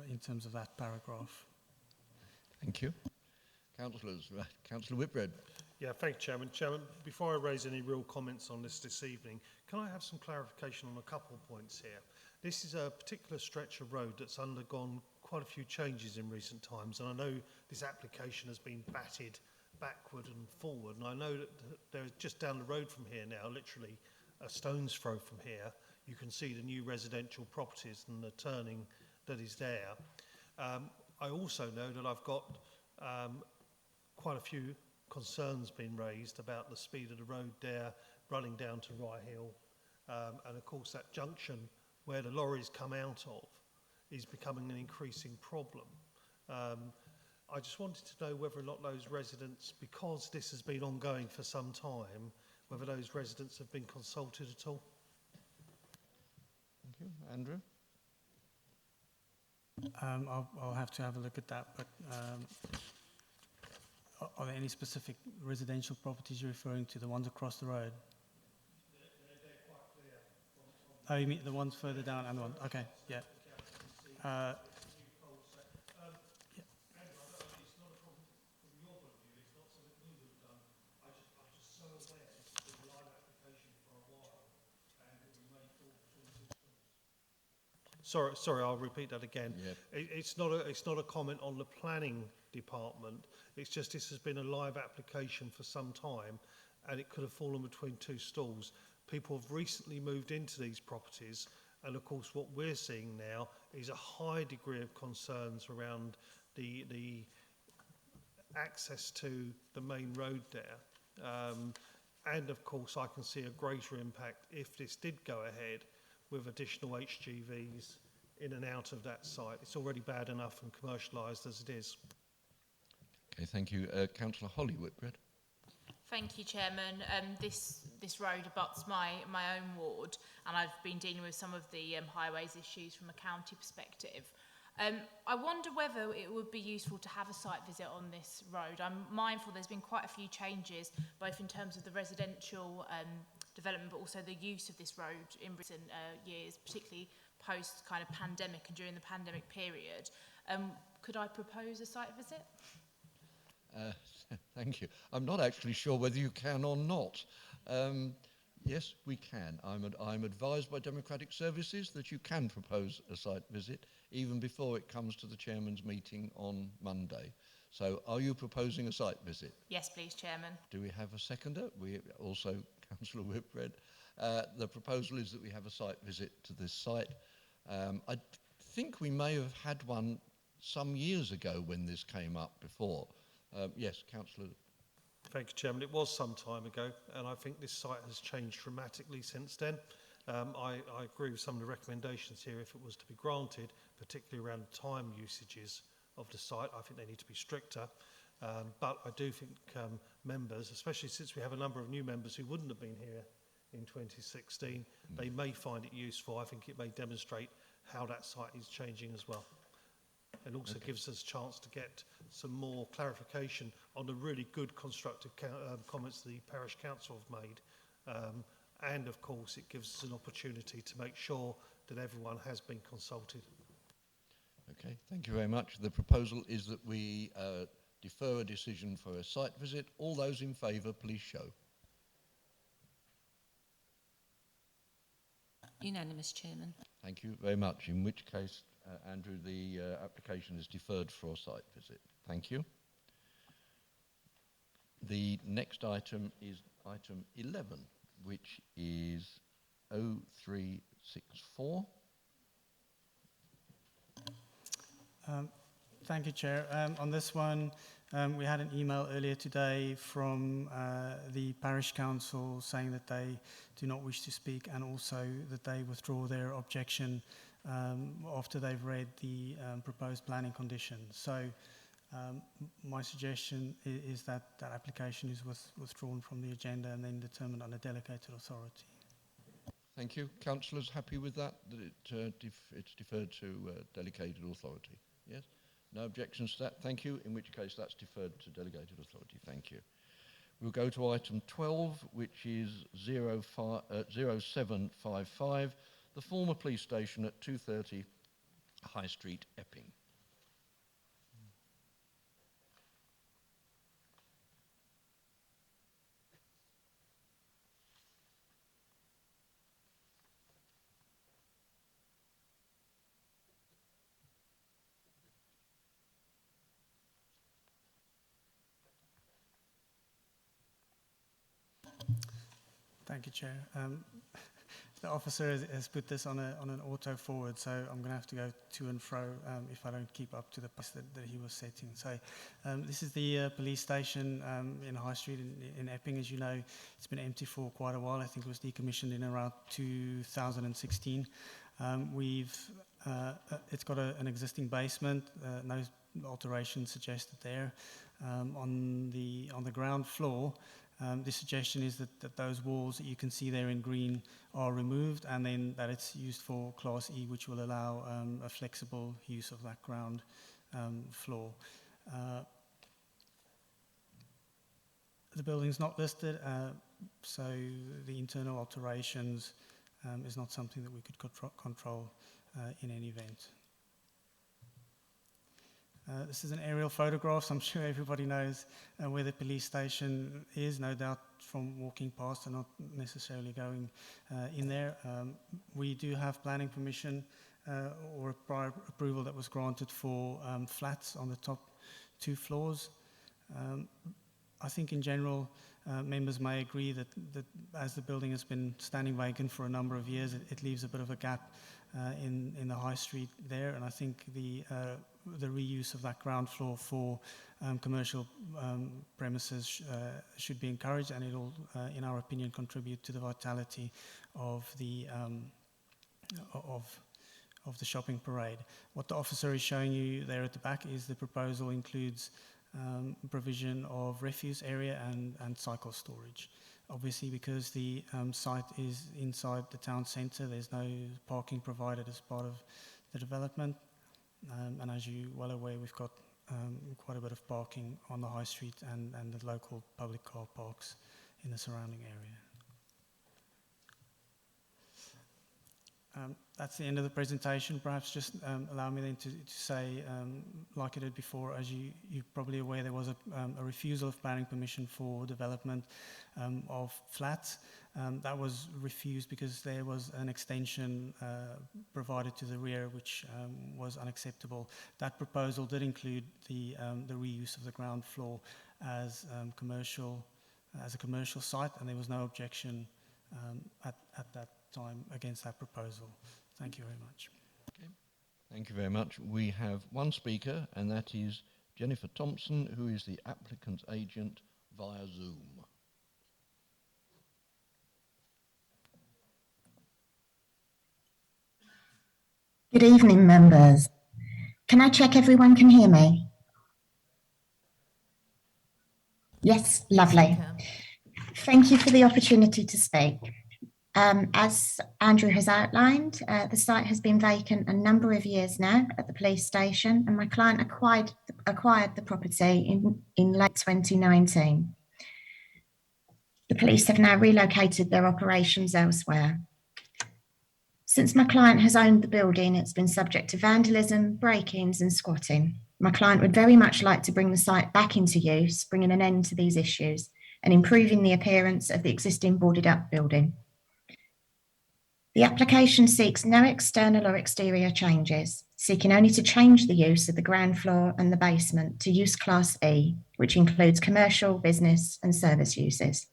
in terms of that paragraph. Thank you. Councillors, Councillor Whitbread. Yeah, thank you, Chairman. Chairman, before I raise any real comments on this evening, can I have some clarification on a couple of points here? This is a particular stretch of road that's undergone quite a few changes in recent times, and I know this application has been batted backward and forward, and I know that there's just down the road from here now, literally a stone's throw from here, you can see the new residential properties and the turning that is there. I also know that I've got quite a few concerns being raised about the speed of the road there running down to Rye Hill, and of course that junction where the lorries come out of is becoming an increasing problem. I just wanted to know whether or not those residents, because this has been ongoing for some time, whether those residents have been consulted at all. Thank you. Andrew? I'll have to have a look at that, but are there any specific residential properties you're referring to, the ones across the road? Oh, you mean the ones further down and the one, okay, yeah. Sorry, I'll repeat that again. Yep. It's not a comment on the planning department. It's just this has been a live application for some time, and it could have fallen between two stools. People have recently moved into these properties, and of course, what we're seeing now is a high degree of concerns around the access to the main road there. And of course, I can see a greater impact if this did go ahead with additional HGVs in and out of that site. It's already bad enough and commercialised as it is. Okay, thank you. Councillor Holly Whitbread. Thank you, Chairman. This road abuts my own ward, and I've been dealing with some of the highways issues from a county perspective. I wonder whether it would be useful to have a site visit on this road. I'm mindful there's been quite a few changes, both in terms of the residential development, but also the use of this road in recent years, particularly post kind of pandemic and during the pandemic period. Could I propose a site visit? Thank you. I'm not actually sure whether you can or not. Yes, we can. I'm advised by Democratic Services that you can propose a site visit even before it comes to the Chairman's meeting on Monday. So are you proposing a site visit? Yes, please, Chairman. Do we have a seconder? We also, Councillor Whitbread. The proposal is that we have a site visit to this site. I think we may have had one some years ago when this came up before. Yes, Councillor. Thank you, Chairman. It was some time ago, and I think this site has changed dramatically since then. I agree with some of the recommendations here. If it was to be granted, particularly around time usages of the site, I think they need to be stricter. But I do think members, especially since we have a number of new members who wouldn't have been here in 2016, they may find it useful. I think it may demonstrate how that site is changing as well. It also gives us a chance to get some more clarification on the really good constructive comments the Parish Council have made. And of course, it gives us an opportunity to make sure that everyone has been consulted. Okay, thank you very much. The proposal is that we defer a decision for a site visit. All those in favour, please show. Unanimous, Chairman. Thank you very much. In which case, Andrew, the application is deferred for a site visit. Thank you. The next item is item 11, which is 0364. Thank you, Chair. On this one, we had an email earlier today from the Parish Council saying that they do not wish to speak and also that they withdraw their objection after they've read the proposed planning conditions. So my suggestion is that that application is withdrawn from the agenda and then determined under delegated authority. Thank you. Councillors happy with that, that it's deferred to delegated authority? Yes? No objections to that? Thank you. In which case that's deferred to delegated authority. Thank you. We'll go to item 12, which is 0755, the former police station at 230 High Street, Epping. Thank you, Chair. The officer has put this on an auto forward, so I'm going to have to go to and fro if I don't keep up to the pace that he was setting. So this is the police station in High Street in Epping. As you know, it's been empty for quite a while. I think it was decommissioned in around 2016. It's got an existing basement, no alteration suggested there. On the ground floor, the suggestion is that those walls that you can see there in green are removed, and then that it's used for Class E, which will allow a flexible use of that ground floor. The building's not listed, so the internal alterations is not something that we could control in any event. This is an aerial photograph, so I'm sure everybody knows where the police station is, no doubt from walking past and not necessarily going in there. We do have planning permission or a prior approval that was granted for flats on the top 2 floors. I think in general, members may agree that as the building has been standing vacant for a number of years, it leaves a bit of a gap in the high street there, and I think the reuse of that ground floor for commercial premises should be encouraged, and it'll, in our opinion, contribute to the vitality of the shopping parade. What the officer is showing you there at the back is the proposal includes provision of refuse area and cycle storage. Obviously, because the site is inside the town centre, there's no parking provided as part of the development. And as you're well aware, we've got quite a bit of parking on the high street and the local public car parks in the surrounding area. That's the end of the presentation. Perhaps just allow me then to say, like I did before, as you're probably aware, there was a refusal of planning permission for development of flats. That was refused because there was an extension provided to the rear which was unacceptable. That proposal did include the reuse of the ground floor as a commercial site, and there was no objection at that time against that proposal. Thank you very much. Okay. Thank you very much. We have one speaker, and that is Jennifer Thompson, who is the applicant's agent via Zoom. Good evening, members. Can I check everyone can hear me? Yes, lovely. Thank you for the opportunity to speak. As Andrew has outlined, the site has been vacant a number of years now at the police station, and my client acquired the property in late 2019. The police have now relocated their operations elsewhere. Since my client has owned the building, it's been subject to vandalism, break-ins and squatting. My client would very much like to bring the site back into use, bringing an end to these issues and improving the appearance of the existing boarded up building. The application seeks no external or exterior changes, seeking only to change the use of the ground floor and the basement to use Class E, which includes commercial, business and service uses.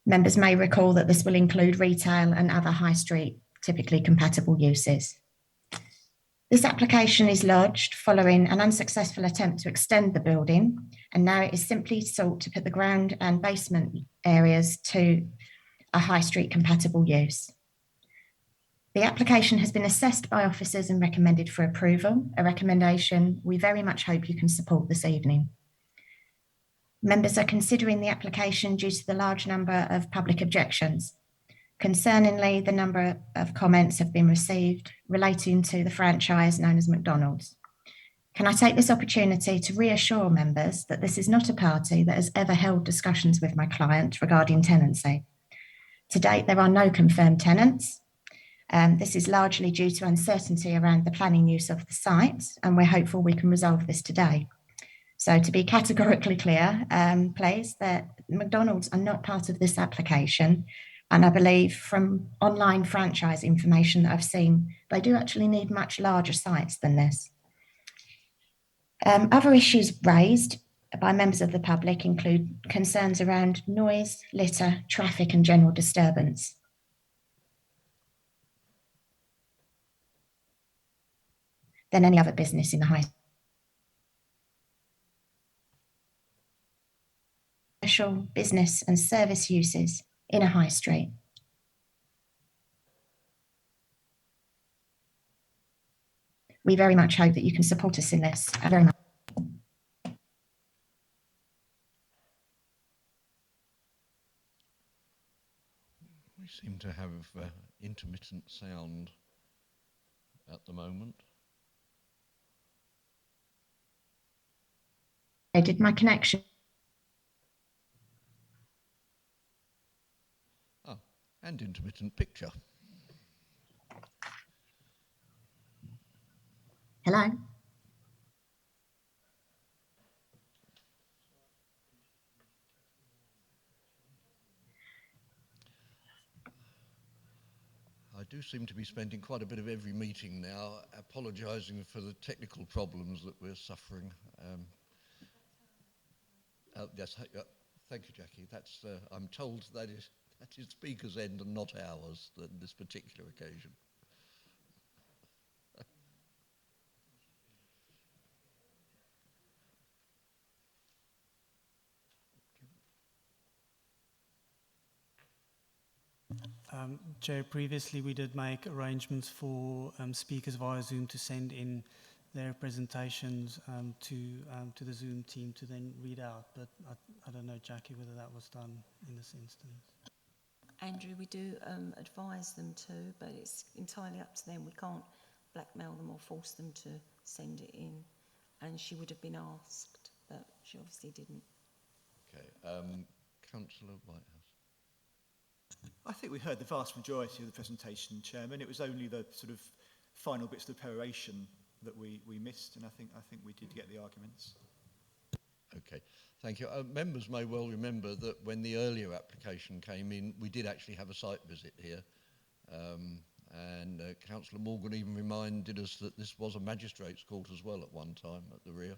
Members may recall that this will include retail and other high street, typically compatible uses. This application is lodged following an unsuccessful attempt to extend the building, and now it is simply sought to put the ground and basement areas to a high street compatible use. The application has been assessed by officers and recommended for approval, a recommendation we very much hope you can support this evening. Members are considering the application due to the large number of public objections. Concerningly, the number of comments have been received relating to the franchise known as McDonald's. Can I take this opportunity to reassure members that this is not a party that has ever held discussions with my client regarding tenancy? To date, there are no confirmed tenants. This is largely due to uncertainty around the planning use of the site, and we're hopeful we can resolve this today. So to be categorically clear, please, that McDonald's are not part of this application. And I believe from online franchise information that I've seen, they do actually need much larger sites than this. Other issues raised by members of the public include concerns around noise, litter, traffic and general disturbance. Than any other business in the high commercial, business and service uses in a high street. we very much hope that you can support us in this. Very much. We seem to have intermittent sound at the moment. Did my connection? Oh, and intermittent picture. Hello? I do seem to be spending quite a bit of every meeting now apologising for the technical problems that we're suffering. Yes, thank you, Jackie. That's I'm told that is speaker's end and not ours on this particular occasion. Chair, previously we did make arrangements for speakers via Zoom to send in their presentations to the Zoom team to then read out, but I don't know, Jackie, whether that was done in this instance. Andrew, we do advise them to, but it's entirely up to them. We can't blackmail them or force them to send it in, and she would have been asked, but she obviously didn't. Okay, Councillor Whitehouse. I think we heard the vast majority of the presentation, Chairman. It was only the sort of final bits of the peroration that we missed, and I think we did get the arguments. Okay, thank you. Members may well remember that when the earlier application came in, we did actually have a site visit here, and Councillor Morgan even reminded us that this was a magistrate's court as well at one time at the rear.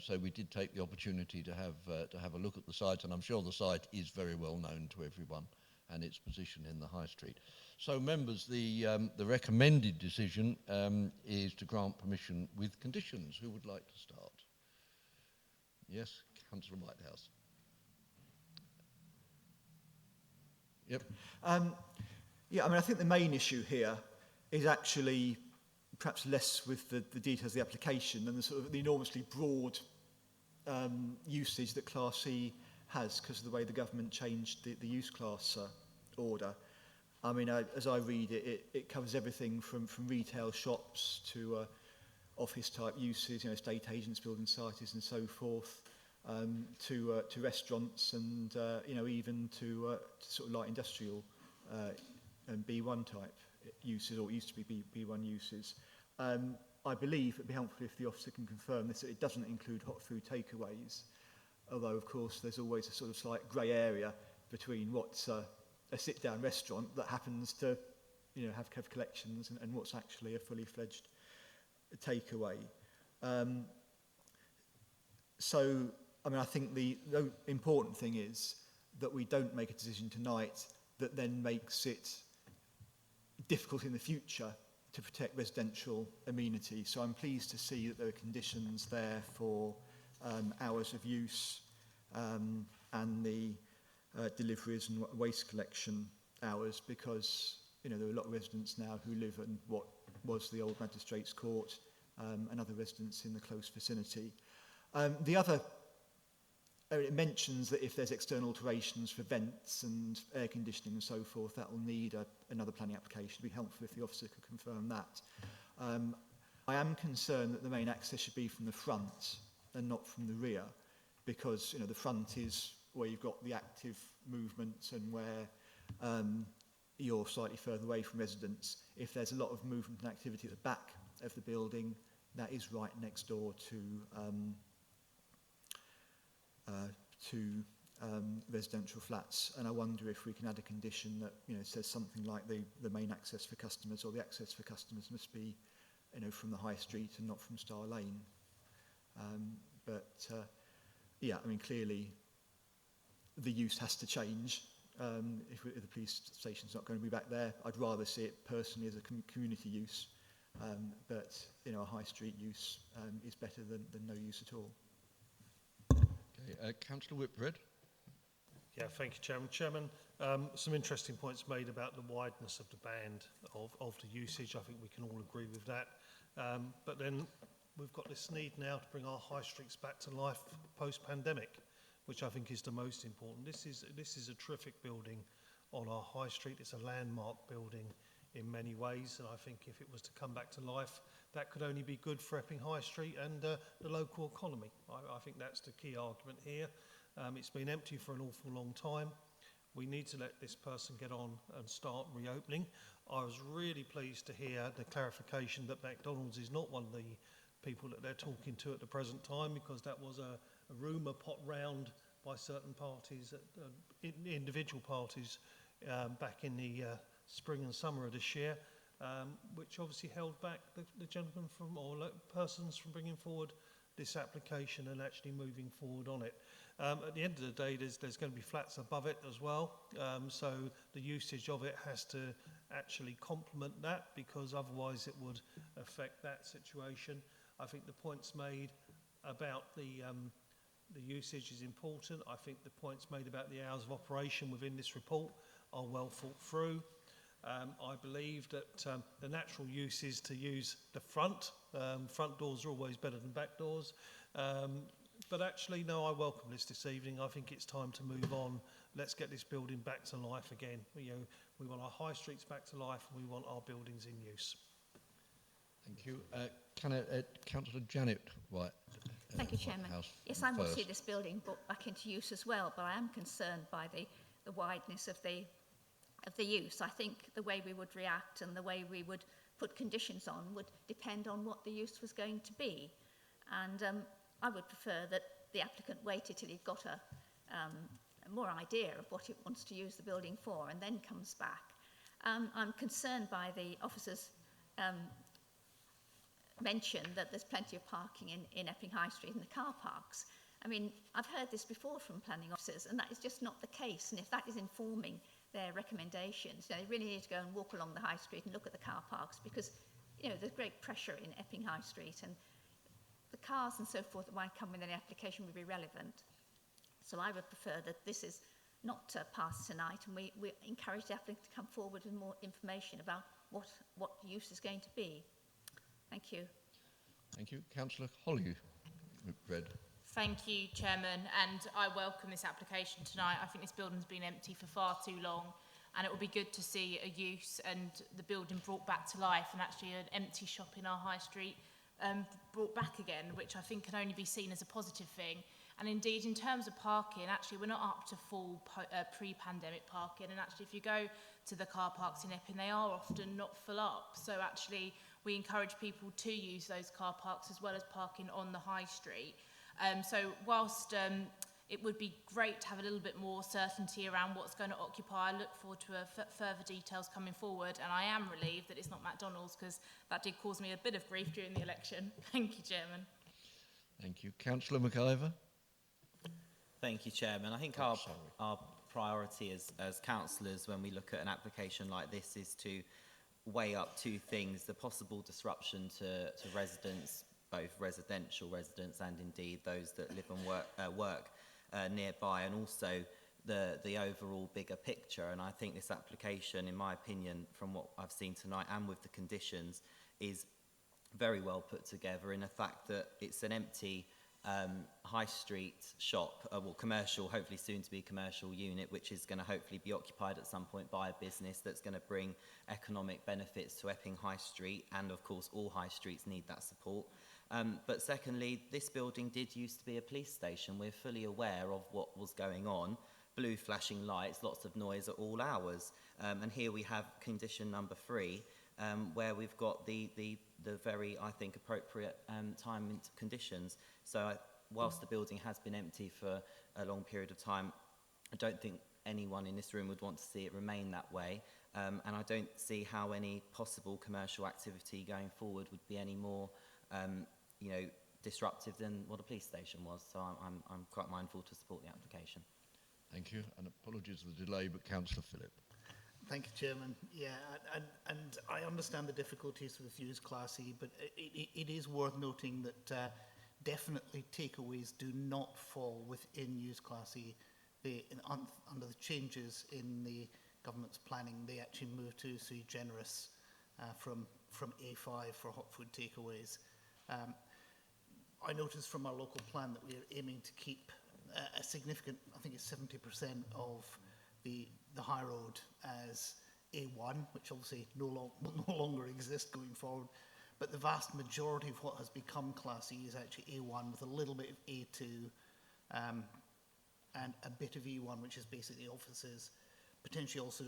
So we did take the opportunity to have a look at the site, and I'm sure the site is very well known to everyone and its position in the High Street. So members, the recommended decision is to grant permission with conditions. Who would like to start? Yes, Councillor Whitehouse. Yep. Yeah, I mean, I think the main issue here is actually perhaps less with the details of the application than the sort of the enormously broad usage that Class C has because of the way the government changed the use class order. I mean, as I read it, it covers everything from retail shops to office type uses, you know, estate agents, building sites and so forth, to restaurants and you know, even to sort of light industrial and B1 type uses, or used to be B1 uses. I believe it'd be helpful if the officer can confirm this, that it doesn't include hot food takeaways, although of course there's always a sort of slight grey area between what's a sit-down restaurant that happens to, you know, have collections and what's actually a fully fledged takeaway. So, I mean, I think the important thing is that we don't make a decision tonight that then makes it difficult in the future to protect residential amenity. So I'm pleased to see that there are conditions there for hours of use and the deliveries and waste collection hours, because, you know, there are a lot of residents now who live in what was the old Magistrates' Court and other residents in the close vicinity. The other, it mentions that if there's external alterations for vents and air conditioning and so forth, that will need another planning application. It would be helpful if the officer could confirm that. I am concerned that the main access should be from the front and not from the rear, because, you know, the front is where you've got the active movement and where you're slightly further away from residents. If there's a lot of movement and activity at the back of the building, that is right next door to residential flats, and I wonder if we can add a condition that, you know, says something like the main access for customers, or the access for customers must be, you know, from the High Street and not from Star Lane. Yeah, I mean, clearly the use has to change. If the police station's not going to be back there, I'd rather see it personally as a community use, but, you know, a High Street use is better than no use at all. Okay, Councillor Whitbread. Yeah, thank you, Chairman. Some interesting points made about the wideness of the band of the usage. I think we can all agree with that. But then we've got this need now to bring our high streets back to life post-pandemic, which I think is the most important. This is a terrific building on our high street. It's a landmark building in many ways, and I think if it was to come back to life, that could only be good for Epping High Street and the local economy. I think that's the key argument here. It's been empty for an awful long time. We need to let this person get on and start reopening. I was really pleased to hear the clarification that McDonald's is not one of the people that they're talking to at the present time, because that was a rumour put round by certain parties, individual parties, back in the spring and summer of this year, which obviously held back the gentleman from, or persons from bringing forward this application and actually moving forward on it. At the end of the day, there's going to be flats above it as well, so the usage of it has to actually complement that, because otherwise it would affect that situation. I think the points made about the usage is important. I think the points made about the hours of operation within this report are well thought through. I believe that the natural use is to use the front. Front doors are always better than back doors. But actually, no, I welcome this evening. I think it's time to move on. Let's get this building back to life again. We want our high streets back to life, and we want our buildings in use. Thank you. Councillor Janet White. Thank you, Chairman. Yes, I will see this building brought back into use as well, but I am concerned by the wideness of the use. I think the way we would react and the way we would put conditions on would depend on what the use was going to be. And I would prefer that the applicant waited till he'd got a more idea of what it wants to use the building for and then comes back. I'm concerned by the officer's mention that there's plenty of parking in Epping High Street in the car parks. I mean, I've heard this before from planning officers, and that is just not the case. And if that is informing their recommendations, they really need to go and walk along the high street and look at the car parks, because there's great pressure in Epping High Street, and the cars and so forth that might come with any application would be relevant. So I would prefer that this is not passed tonight, and we encourage the applicant to come forward with more information about what use is going to be. Thank you. Thank you. Councillor Holly, Red. Thank you, Chairman, and I welcome this application tonight. I think this building's been empty for far too long, and it will be good to see a use and the building brought back to life, and actually an empty shop in our high street brought back again, which I think can only be seen as a positive thing. And indeed, in terms of parking, actually we're not up to full pre-pandemic parking, and actually if you go to the car parks in Epping, they are often not full up. So actually we encourage people to use those car parks as well as parking on the high street. So whilst it would be great to have a little bit more certainty around what's going to occupy, I look forward to further details coming forward, and I am relieved that it's not McDonald's, because that did cause me a bit of grief during the election. Thank you, Chairman. Thank you. Councillor McIver. Thank you, Chairman. I think our priority as councillors when we look at an application like this is to weigh up two things: the possible disruption to residents, both residential residents and indeed those that live and work nearby, and also the overall bigger picture. And I think this application, in my opinion, from what I've seen tonight and with the conditions, is very well put together, in the fact that it's an empty high street shop, well, commercial, hopefully soon to be commercial unit, which is going to hopefully be occupied at some point by a business that's going to bring economic benefits to Epping High Street, and of course all high streets need that support. But secondly, this building did used to be a police station. We're fully aware of what was going on. Blue flashing lights, lots of noise at all hours. And here we have condition number 3, where we've got the very, I think, appropriate time and conditions. So whilst the building has been empty for a long period of time, I don't think anyone in this room would want to see it remain that way. And I don't see how any possible commercial activity going forward would be any more disruptive than what a police station was. So I'm quite mindful to support the application. Thank you, and apologies for the delay, but Councillor Phillip. Thank you, Chairman. Yeah, and I understand the difficulties with use Class E, but it is worth noting that definitely takeaways do not fall within use Class E. under the changes in the government's planning, they actually moved to sui generis from A5 for hot food takeaways. I noticed from our local plan that we are aiming to keep a significant, I think it's 70% of the high road as A1, which obviously will no longer exist going forward. But the vast majority of what has become Class E is actually A1 with a little bit of A2 and a bit of E1, which is basically offices, potentially also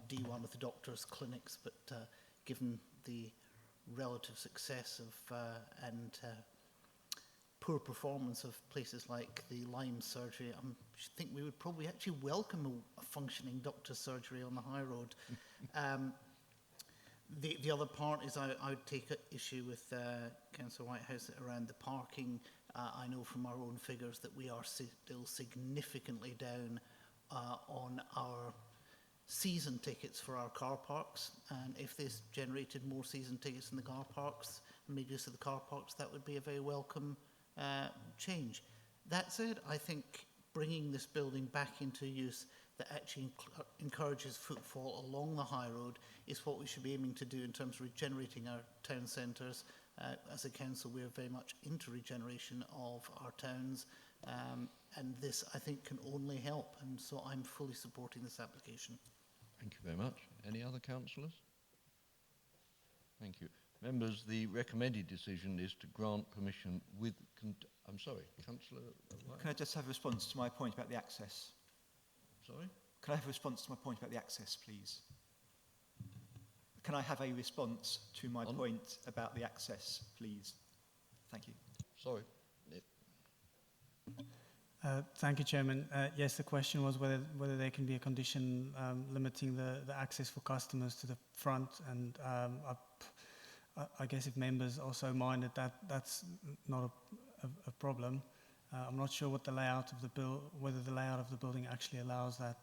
D1 with the doctors' clinics, but given the relative success of and poor performance of places like the Lyme surgery, I think we would probably actually welcome a functioning doctor's surgery on the high road. The other part is I would take issue with Councillor Whitehouse around the parking. I know from our own figures that we are still significantly down on our season tickets for our car parks, and if this generated more season tickets in the car parks and made use of the car parks, that would be a very welcome change. That said, I think bringing this building back into use that actually encourages footfall along the high road is what we should be aiming to do in terms of regenerating our town centres. As a council, we are very much into regeneration of our towns, and this, I think, can only help, and so I'm fully supporting this application. Thank you very much. Any other councillors? Thank you. Members, the recommended decision is to grant permission with... I'm sorry, Councillor White? Can I just have a response to my point about the access? Sorry? Can I have a response to my point about the access, please? Can I have a response to my point about the access, please? Thank you. Sorry. Thank you, Chairman. Yes, the question was whether there can be a condition limiting the access for customers to the front, and I guess if members also mind that's not a problem. I'm not sure what the layout of the whether the layout of the building actually allows that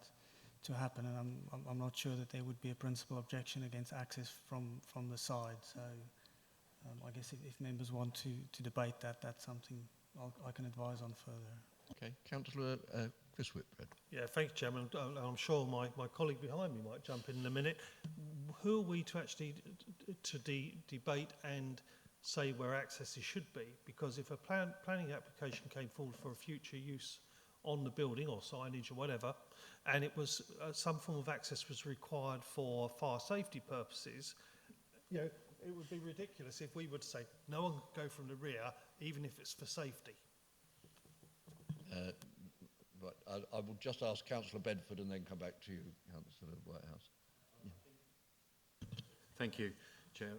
to happen, and I'm not sure that there would be a principal objection against access from the side. So I guess if members want to debate that, that's something I can advise on further. Okay, Councillor Chris Whitbread. Yeah, thank you, Chairman. I'm sure my colleague behind me might jump in a minute. Who are we to actually debate and say where accesses should be? Because if a planning application came forward for a future use on the building or signage or whatever, and it was some form of access was required for fire safety purposes, you know, it would be ridiculous if we would say no one can go from the rear, even if it's for safety. Right, I will just ask Councillor Bedford and then come back to you, Councillor Whitehouse. Yeah. Thank you, Chair.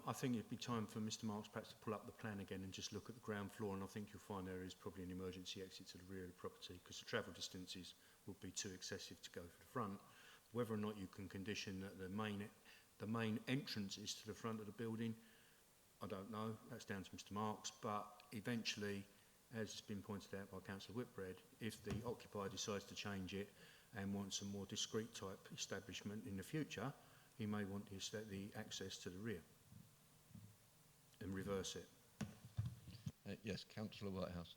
I think it'd be time for Mr Marks perhaps to pull up the plan again and just look at the ground floor, and I think you'll find there is probably an emergency exit to the rear of the property because the travel distances would be too excessive to go for the front. Whether or not you can condition that the main entrance is to the front of the building, I don't know. That's down to Mr Marks, but eventually, as has been pointed out by Councillor Whitbread, if the occupier decides to change it and wants a more discreet type establishment in the future, he may want the access to the rear and reverse it. Yes, Councillor Whitehouse.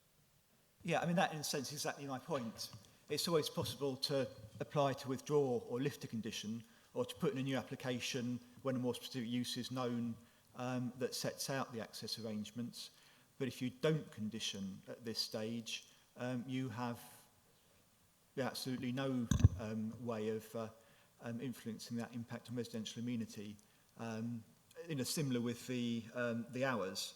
Yeah, I mean, that in a sense is exactly my point. It's always possible to apply to withdraw or lift a condition, or to put in a new application when a more specific use is known that sets out the access arrangements. But if you don't condition at this stage, you have absolutely no way of influencing that impact on residential amenity. In a similar with the hours,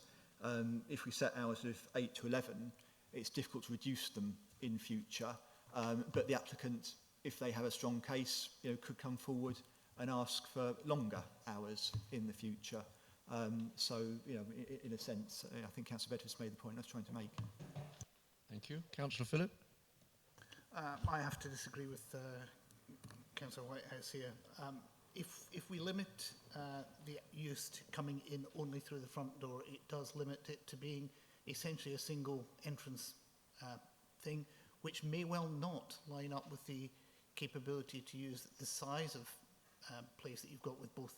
if we set hours of 8 to 11, it's difficult to reduce them in future. But the applicant, if they have a strong case, could come forward and ask for longer hours in the future. So, in a sense, I think Councillor Bedford's made the point I was trying to make. Thank you. Councillor Phillip? I have to disagree with Councillor Whitehouse here. If we limit the use to coming in only through the front door, it does limit it to being essentially a single entrance thing, which may well not line up with the capability to use the size of place that you've got with both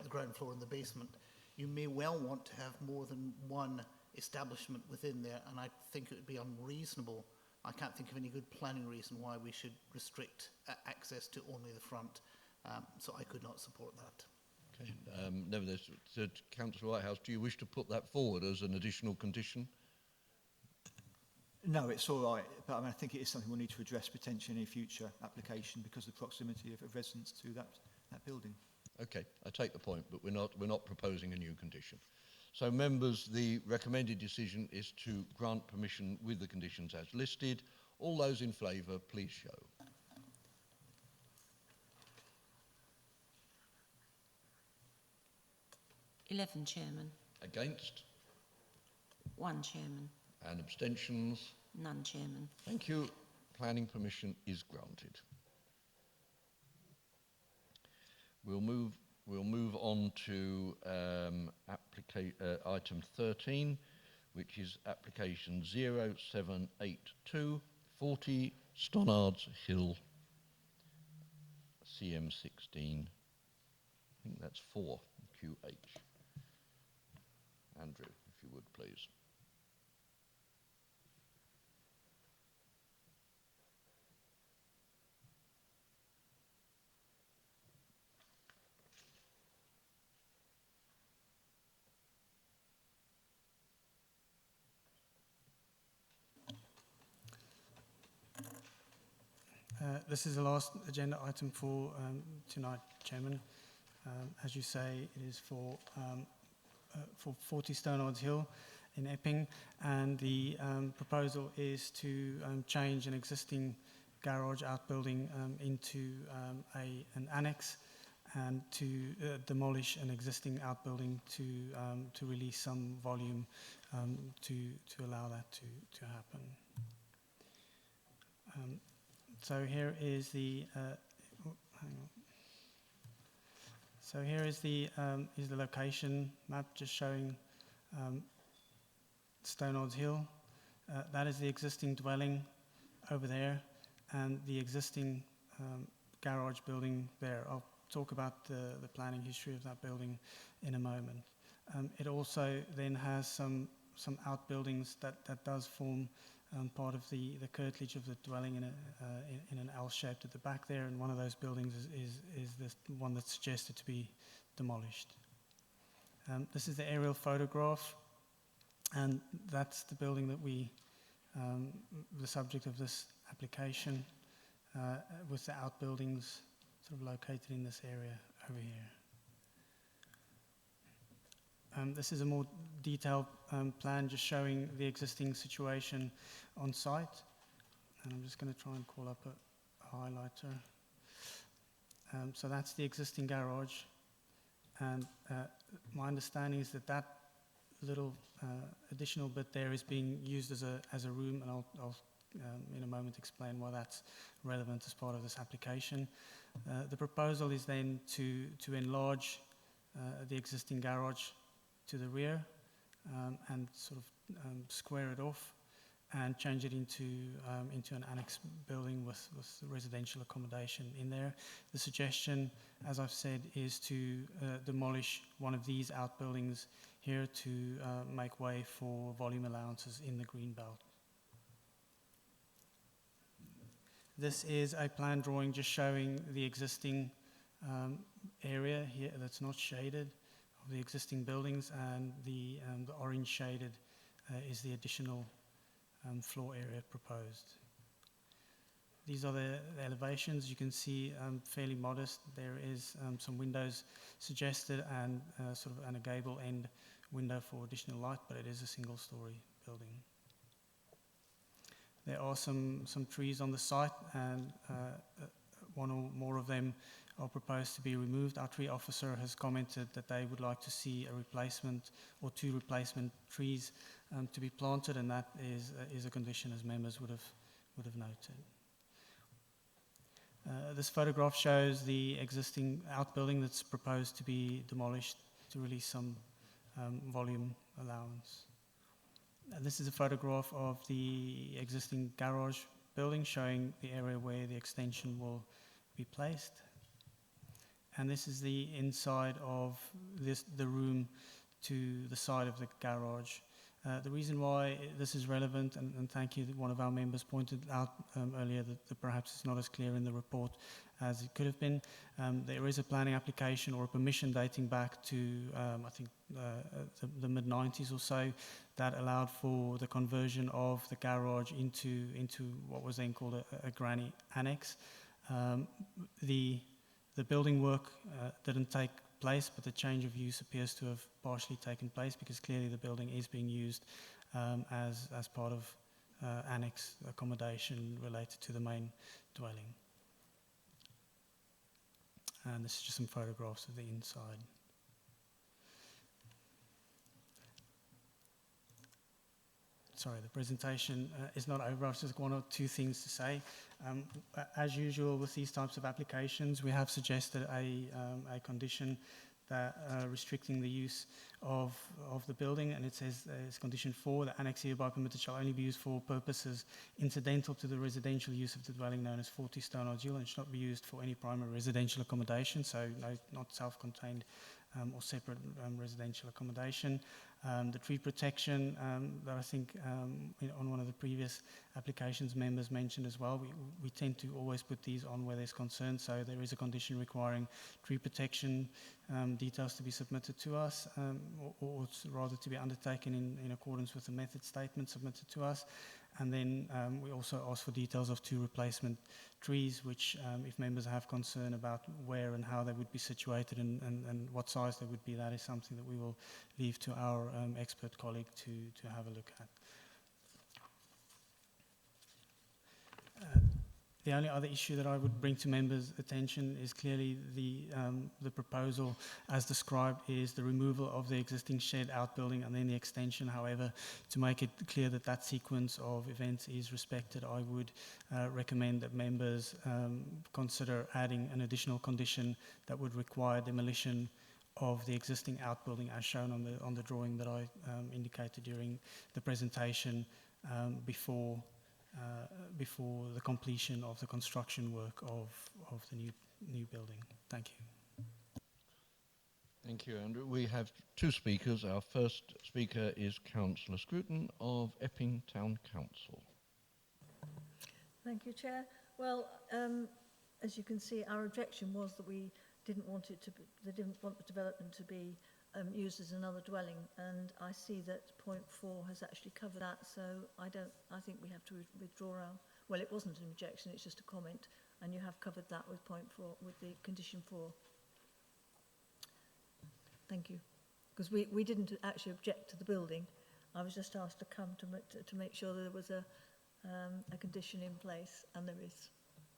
the ground floor and the basement. You may well want to have more than one establishment within there, and I think it would be unreasonable I can't think of any good planning reason why we should restrict access to only the front, so I could not support that. Okay. Nevertheless, Councillor Whitehouse, do you wish to put that forward as an additional condition? No, it's all right, but I think it is something we'll need to address potentially in a future application because of the proximity of residents to that building. Okay, I take the point, but we're not proposing a new condition. So, members, the recommended decision is to grant permission with the conditions as listed. All those in favour, please show. (11) Chairman. Against? 1 Chairman. And abstentions? None, Chairman. Thank you. Planning permission is granted. We'll move on to item 13, which is application 0782 40 Stonards Hill, CM16. I think that's 4 QH. Andrew, if you would, please. This is the last agenda item for tonight, Chairman. As you say, it is for 40 Stonards Hill in Epping, and the proposal is to change an existing garage outbuilding into an annex, and to demolish an existing outbuilding to release some volume to allow that to happen. So here is the hang on. So here is the location map, just showing Stonards Hill. That is the existing dwelling over there, and the existing garage building there. I'll talk about the planning history of that building in a moment. It also then has some outbuildings that does form part of the curtilage of the dwelling in an L shape at the back there, and one of those buildings is the one that's suggested to be demolished. This is the aerial photograph, and that's the building that the subject of this application, with the outbuildings sort of located in this area over here. This is a more detailed plan just showing the existing situation on site. And I'm just going to try and call up a highlighter. So that's the existing garage. And my understanding is that little additional bit there is being used as a room, and I'll in a moment explain why that's relevant as part of this application. The proposal is then to enlarge the existing garage to the rear and sort of square it off and change it into an annex building with residential accommodation in there. The suggestion, as I've said, is to demolish one of these outbuildings here to make way for volume allowances in the green belt. This is a plan drawing just showing the existing area here that's not shaded, of the existing buildings, and the orange shaded is the additional floor area proposed. These are the elevations. You can see fairly modest. There is some windows suggested and sort of a gable end window for additional light, but it is a single-story building. There are some trees on the site, and one or more of them are proposed to be removed. Our tree officer has commented that they would like to see a replacement or 2 replacement trees to be planted, and that is a condition, as members would have noted. This photograph shows the existing outbuilding that's proposed to be demolished to release some volume allowance. This is a photograph of the existing garage building, showing the area where the extension will be placed. And this is the inside of the room to the side of the garage. The reason why this is relevant, and thank you that one of our members pointed out earlier that perhaps it's not as clear in the report as it could have been. There is a planning application or a permission dating back to, I think, the mid-90s or so, that allowed for the conversion of the garage into what was then called a granny annex. The building work didn't take place, but the change of use appears to have partially taken place because clearly the building is being used as part of annex accommodation related to the main dwelling. And this is just some photographs of the inside. Sorry, the presentation is not over. I've just one or two things to say. As usual with these types of applications, we have suggested a condition that restricting the use of the building, and it says as condition 4, the annex hereby permitted shall only be used for purposes incidental to the residential use of the dwelling known as 40 Stone Argyle, and should not be used for any primary residential accommodation, so not self-contained or separate residential accommodation. The tree protection that I think on one of the previous applications members mentioned as well, we tend to always put these on where there's concern, so there is a condition requiring tree protection details to be submitted to us, or rather to be undertaken in accordance with the method statement submitted to us. And then we also ask for details of 2 replacement trees, which if members have concern about where and how they would be situated and what size they would be, that is something that we will leave to our expert colleague to have a look at. The only other issue that I would bring to members' attention is clearly the proposal as described is the removal of the existing shed outbuilding and then the extension. However, to make it clear that that sequence of events is respected, I would recommend that members consider adding an additional condition that would require demolition of the existing outbuilding as shown on the drawing that I indicated during the presentation before the completion of the construction work of the new building. Thank you. Thank you, Andrew. We have 2 speakers. Our first speaker is Councillor Scruton of Epping Town Council. Thank you, Chair. Well, as you can see, our objection was that we didn't want it to be, they didn't want the development to be used as another dwelling, and I see that point 4 has actually covered that, so I think we have to withdraw our, well, it wasn't an objection, it's just a comment, and you have covered that with point 4, with the condition 4. Thank you. Because we didn't actually object to the building, I was just asked to come to make sure that there was a condition in place, and there is.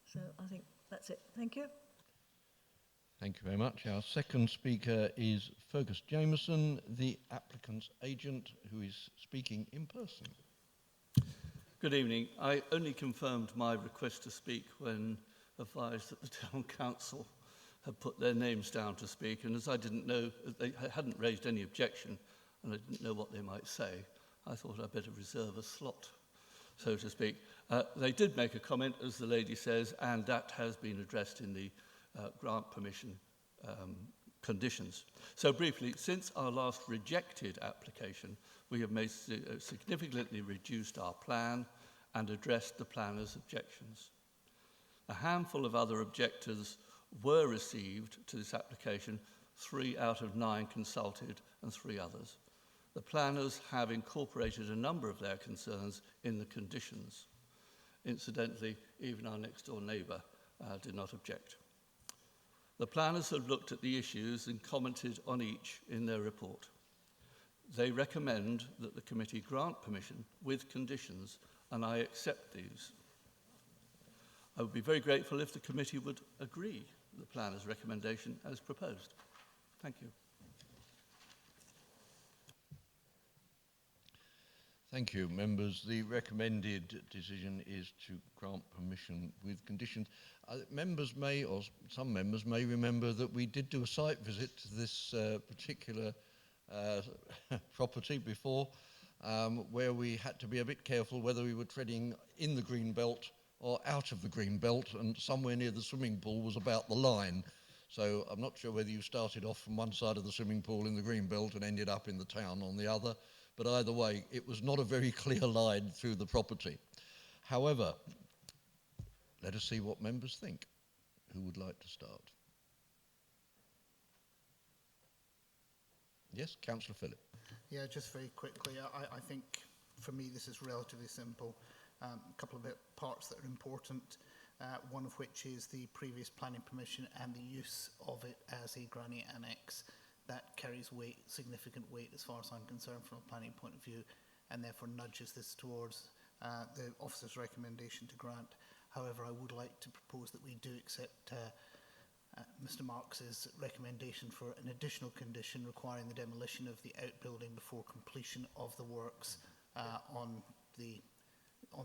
So I think that's it. Thank you. Thank you very much. Our second speaker is Fergus Jameson, the applicant's agent, who is speaking in person. Good evening. I only confirmed my request to speak when advised that the Town Council had put their names down to speak, and as I didn't know, they hadn't raised any objection, and I didn't know what they might say, I thought I'd better reserve a slot, so to speak. They did make a comment, as the lady says, and that has been addressed in the grant permission conditions. So briefly, since our last rejected application, we have made significantly reduced our plan and addressed the planner's objections. A handful of other objectors were received to this application, 3 out of 9 consulted and 3 others. The planners have incorporated a number of their concerns in the conditions. Incidentally, even our next door neighbour did not object. The planners have looked at the issues and commented on each in their report. They recommend that the committee grant permission with conditions, and I accept these. I would be very grateful if the committee would agree with the planner's recommendation as proposed. Thank you. Thank you, members. The recommended decision is to grant permission with conditions. Members may, or some members may remember that we did do a site visit to this particular property before, where we had to be a bit careful whether we were treading in the green belt or out of the green belt, and somewhere near the swimming pool was about the line. So I'm not sure whether you started off from one side of the swimming pool in the green belt and ended up in the town on the other, but either way, it was not a very clear line through the property. However, let us see what members think. Who would like to start? Yes, Councillor Phillip. Yeah, just very quickly, I think for me this is relatively simple. A couple of parts that are important, one of which is the previous planning permission and the use of it as a granny annex. That carries weight, significant weight as far as I'm concerned from a planning point of view, and therefore nudges this towards the officer's recommendation to grant. However, I would like to propose that we do accept Mr Marks's recommendation for an additional condition requiring the demolition of the outbuilding before completion of the works on the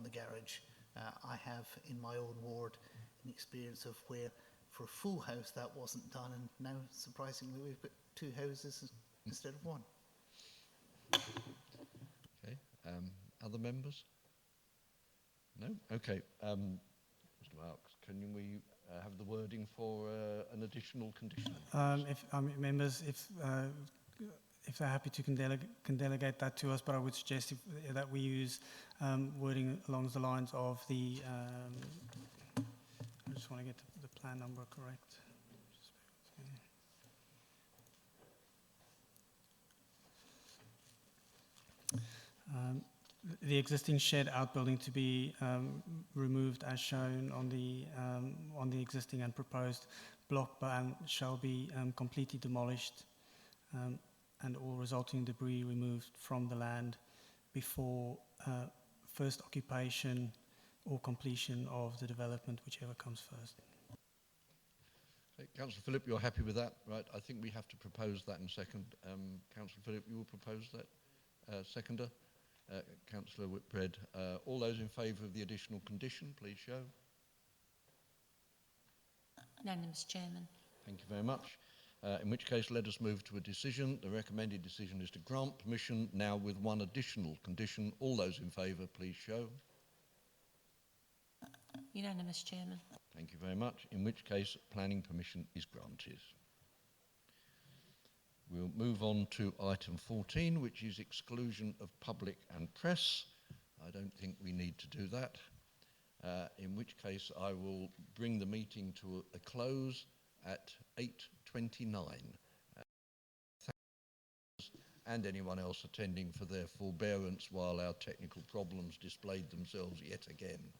garage. I have in my own ward an experience of where for a full house that wasn't done, and now surprisingly we've got 2 houses instead of 1. Okay, other members? No? Okay, Mr Marks, can we have the wording for an additional condition? If members, if they're happy to can delegate that to us, but I would suggest that we use wording along the lines of the. I just want to get the plan number correct. The existing shed outbuilding to be removed as shown on the existing and proposed block plan shall be completely demolished and all resulting debris removed from the land before first occupation or completion of the development, whichever comes first. Okay, Councillor Phillip, you're happy with that, right? I think we have to propose that in second. Councillor Phillip, you will propose that? Seconder? Councillor Whitbread. All those in favour of the additional condition, please show. Unanimous, Chairman. Thank you very much. In which case, let us move to a decision. The recommended decision is to grant permission, now with one additional condition. All those in favour, please show. Unanimous, Chairman. Thank you very much. In which case, planning permission is granted. We'll move on to item 14, which is exclusion of public and press. I don't think we need to do that. In which case, I will bring the meeting to a close at 8:29. And anyone else attending for their forbearance while our technical problems displayed themselves yet again.